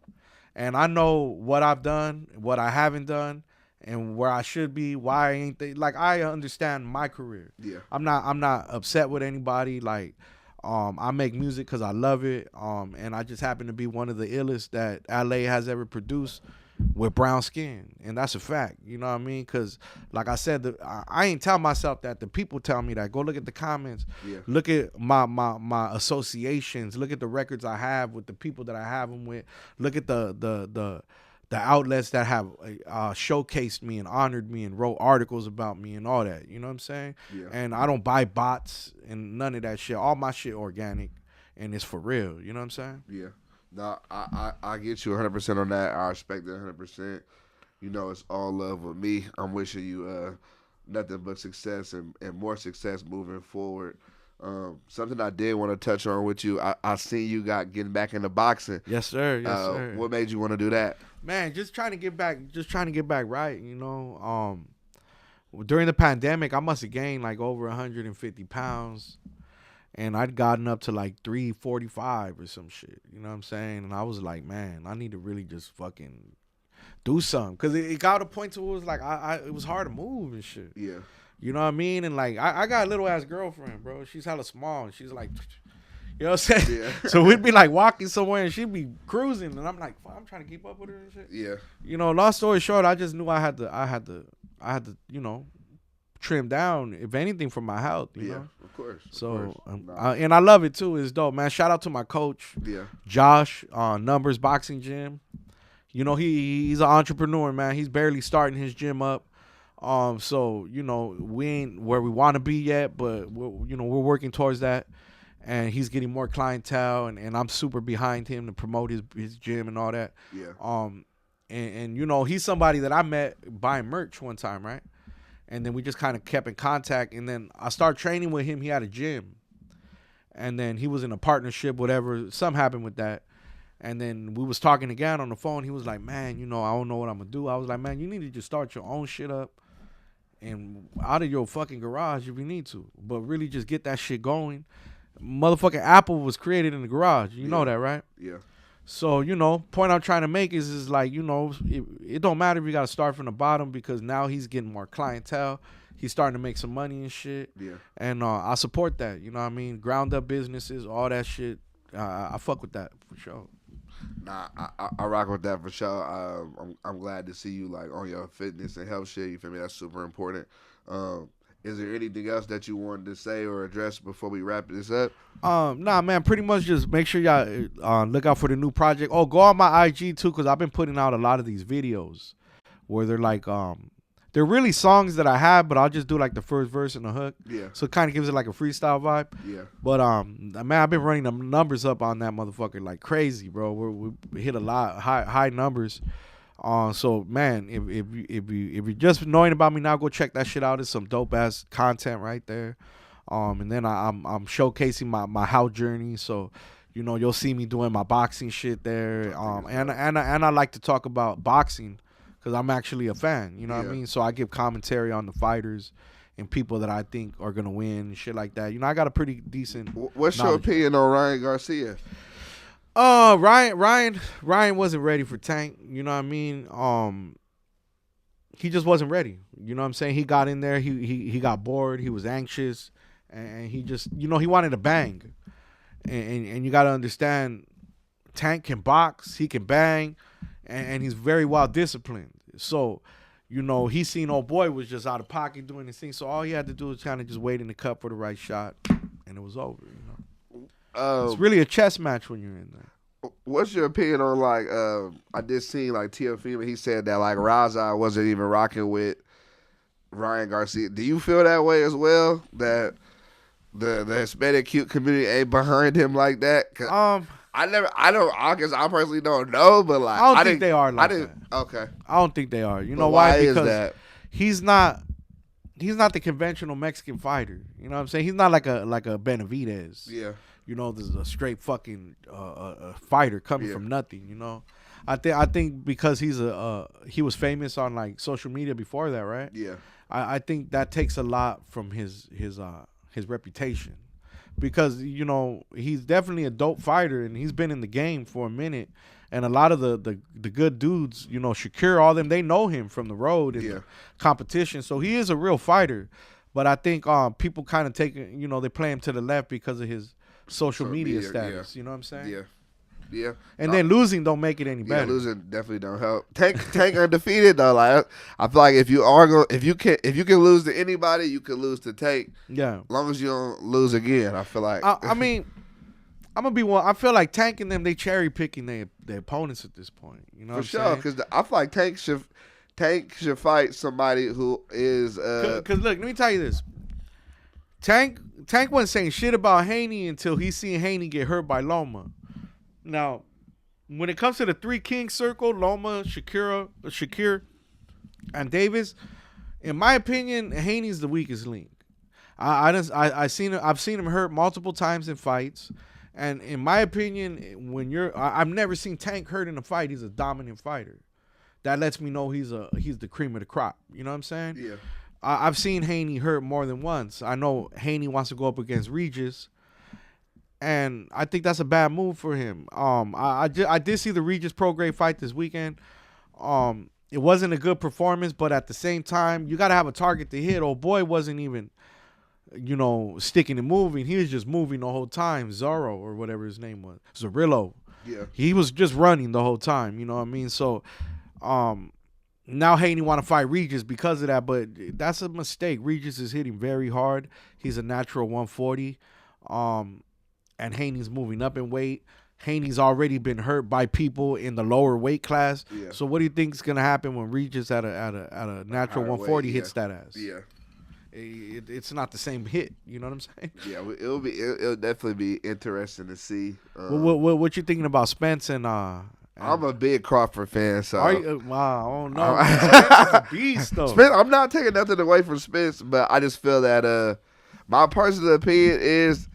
and I know what I've done, what I haven't done, and where I should be, why I ain't like I understand my career. Yeah. I'm not upset with anybody. Like, I make music because I love it. And I just happen to be one of the illest that LA has ever produced with brown skin, and that's a fact. You know what I mean? Because, like I said, I ain't tell myself that. The people tell me that. Go look at the comments. Yeah. Look at my associations. Look at the records I have with the people that I have them with. Look at the outlets that have showcased me and honored me and wrote articles about me and all that. You know what I'm saying? Yeah. And I don't buy bots and none of that shit. All my shit organic, and it's for real. You know what I'm saying? Yeah. No, I get you 100% on that. I respect it 100%. It's all love with me. I'm wishing you nothing but success and more success moving forward. Something I did want to touch on with you. I seen you getting back into boxing. Yes, sir. Yes, sir. What made you want to do that? Man, just trying to get back right. During the pandemic, I must have gained like over 150 pounds. And I'd gotten up to like 345 or some shit. You know what I'm saying? And I was like, man, I need to really just fucking do something. Because it got to a point to where it was like, it was hard to move and shit. Yeah. You know what I mean? And like, I got a little ass girlfriend, bro. She's hella small. And she's like, you know what I'm saying? Yeah. So we'd be like walking somewhere and she'd be cruising. And I'm like, fuck, I'm trying to keep up with her and shit. Yeah. Long story short, I just knew I had to, trim down, if anything, for my health. You know? Of course. So, and I love it too. It's dope, man. Shout out to my coach, Josh, Numbers Boxing Gym. He's an entrepreneur, man. He's barely starting his gym up. So we ain't where we want to be yet, but we're working towards that. And he's getting more clientele, and I'm super behind him to promote his gym and all that. Yeah. And he's somebody that I met buying merch one time, right? and then we just kind of kept in contact. And then I started training with him. He had a gym, and then he was in a partnership, whatever. Something happened with that. And then we was talking again on the phone. He was like, man, I don't know what I'm going to do. I was like, man, you need to just start your own shit up and out of your fucking garage if you need to. But really just get that shit going. Motherfucking Apple was created in the garage. You know that, right? Yeah. So, point I'm trying to make is like, it don't matter if you got to start from the bottom because now he's getting more clientele. He's starting to make some money and shit. Yeah. And I support that. You know what I mean? Ground up businesses, all that shit. I fuck with that for sure. Nah, I rock with that for sure. I'm glad to see you like on your fitness and health shit. You feel me? That's super important. Is there anything else that you wanted to say or address before we wrap this up? Nah, man. Pretty much just make sure y'all look out for the new project. Oh, go on my IG too, because I've been putting out a lot of these videos where they're like they're really songs that I have, but I'll just do like the first verse and the hook. Yeah. So it kind of gives it like a freestyle vibe. Yeah. But man, I've been running the numbers up on that motherfucker like crazy, bro. We hit a lot high numbers. So man, if you're just knowing about me now, go check that shit out. It's some dope ass content right there. And then I'm showcasing my how journey. So you'll see me doing my boxing shit there. And I like to talk about boxing. Because I'm actually a fan, you know what I mean? So I give commentary on the fighters and people that I think are going to win and shit like that. I got a pretty decent What's your opinion on Ryan Garcia? Ryan wasn't ready for Tank, you know what I mean? He just wasn't ready. You know what I'm saying? He got in there, he got bored, he was anxious, and he just, he wanted to bang. And you got to understand, Tank can box, he can bang, and he's very well disciplined. So, he seen old boy was just out of pocket doing his thing. So all he had to do was kind of just wait in the cup for the right shot, and it was over. It's really a chess match when you're in there. What's your opinion on like? I did see like Teofimo. He said that like Raza wasn't even rocking with Ryan Garcia. Do you feel that way as well? That the Hispanic cute community ain't behind him like that? I guess I personally don't know, but like I don't think they are like that. Okay. I don't think they are. You know why? Because is that? He's not the conventional Mexican fighter. You know what I'm saying? He's not like a Benavidez. Yeah. There's a straight fucking fighter coming from nothing. I think because he was famous on like social media before that, right? Yeah. I think that takes a lot from his reputation. Because he's definitely a dope fighter and he's been in the game for a minute, and a lot of the good dudes, Shakir, all them, they know him from the road and the competition. So he is a real fighter, but I think people kind of take they play him to the left because of his social media status. You know what I'm saying? Yeah. Yeah. And then losing don't make it any better. Yeah, losing definitely don't help. Tank undefeated though. Like I feel like if you can lose to anybody, you can lose to Tank. Yeah. As long as you don't lose again, I feel like. I mean, I'm gonna be one. I feel like Tank and them, they cherry picking their opponents at this point. You know, for sure. Because I feel like Tank should fight somebody who is. Because look, let me tell you this. Tank wasn't saying shit about Haney until he seen Haney get hurt by Loma. Now, when it comes to the Three Kings circle, Loma, Shakir, and Davis, in my opinion, Haney's the weakest link. I've seen him hurt multiple times in fights, and in my opinion, I've never seen Tank hurt in a fight. He's a dominant fighter. That lets me know he's the cream of the crop. You know what I'm saying? Yeah. I've seen Haney hurt more than once. I know Haney wants to go up against Regis. And I think that's a bad move for him. I did see the Regis Prograis fight this weekend. It wasn't a good performance, but at the same time, you got to have a target to hit. Old boy wasn't even, sticking and moving. He was just moving the whole time. Zorro or whatever his name was. Zorillo. Yeah. He was just running the whole time. You know what I mean? So, now Haney want to fight Regis because of that, but that's a mistake. Regis is hitting very hard. He's a natural 140. And Haney's moving up in weight. Haney's already been hurt by people in the lower weight class. Yeah. So what do you think is gonna happen when Regis at a natural 140 hits that ass? Yeah. It's not the same hit. You know what I'm saying? Yeah, it'll definitely be interesting to see. What you thinking about Spence and I'm a big Crawford fan, so Are you? Wow, I don't know. Spence is a beast, though. Spence, I'm not taking nothing away from Spence, but I just feel that my personal opinion is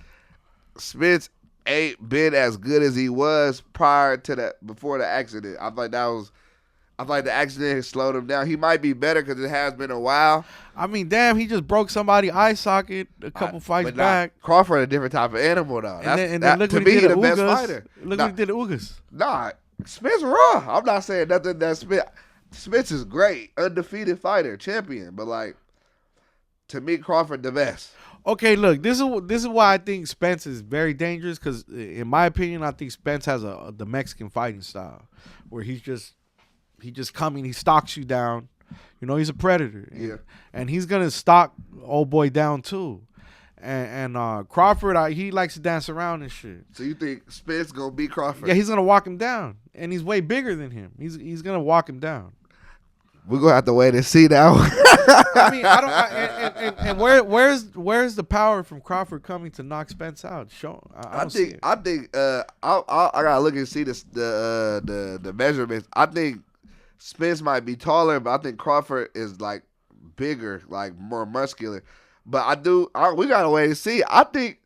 Spence ain't been as good as he was prior to that, before the accident. I feel like the accident has slowed him down. He might be better because it has been a while. I mean, damn, he just broke somebody's eye socket a couple fights back. Crawford a different type of animal, though. And then look to what me, he did the to best Ugas. fighter. Look what he did to Ugas. Nah, Spence raw. I'm not saying nothing that Spence is great, undefeated fighter, champion, but like to me, Crawford the best. Okay, look, this is why I think Spence is very dangerous because, in my opinion, I think Spence has the Mexican fighting style where he just coming, he stalks you down. You know, he's a predator. And he's gonna stalk old boy down too. And Crawford, he likes to dance around and shit. So you think Spence gonna beat Crawford? Yeah, he's gonna walk him down, and he's way bigger than him. He's gonna walk him down. We're gonna have to wait and see now. I mean, I don't. And where's the power from Crawford coming to knock Spence out? I think I gotta look and see the measurements. I think Spence might be taller, but I think Crawford is like bigger, like more muscular. But we gotta wait and see. I think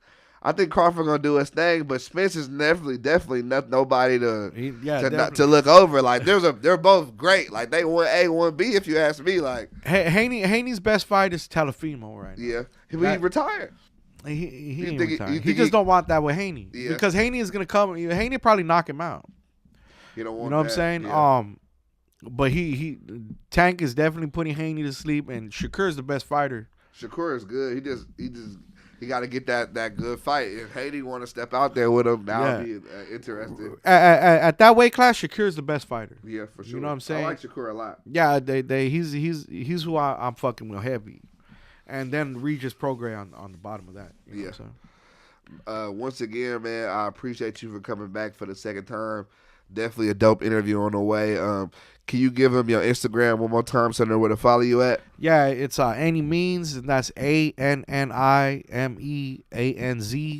Crawford gonna do his thing, but Spence is definitely not nobody to look over. Like they're both great. Like they 1A, 1B if you ask me. Like Haney's best fight is Talifimo right now. Yeah, he retired. He ain't retired. He just don't want that with Haney because Haney is gonna come. Haney probably knock him out. You know what I'm saying? Yeah. But Tank is definitely putting Haney to sleep, and Shakur is the best fighter. Shakur is good. He got to get that good fight. If Haney want to step out there with him, that would be interesting. At that weight class, Shakur is the best fighter. Yeah, for sure. You know what I'm saying? I like Shakur a lot. Yeah, he's who I'm fucking with heavy, and then Regis Prograis on the bottom of that. You know what I'm saying? Once again, man, I appreciate you for coming back for the second time. Definitely a dope interview on the way. Can you give them your Instagram one more time so they know where to follow you at? Yeah, it's Annimeanz, and that's ANNIMEANZ,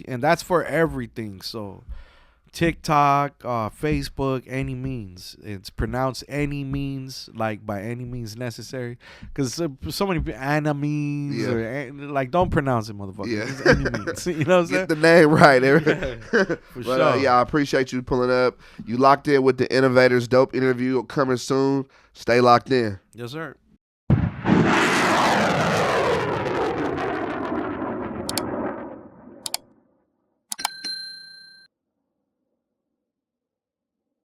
and that's for everything. So TikTok, Facebook, Annimeanz. It's pronounced Annimeanz, like by any means necessary. Because so many people, Annimeanz, or like, don't pronounce it, motherfucker. Yeah. It's Annimeanz. You know what I'm saying? Get the name right. For But, sure. I appreciate you pulling up. You locked in with the Innovators. Dope interview coming soon. Stay locked in. Yes, sir.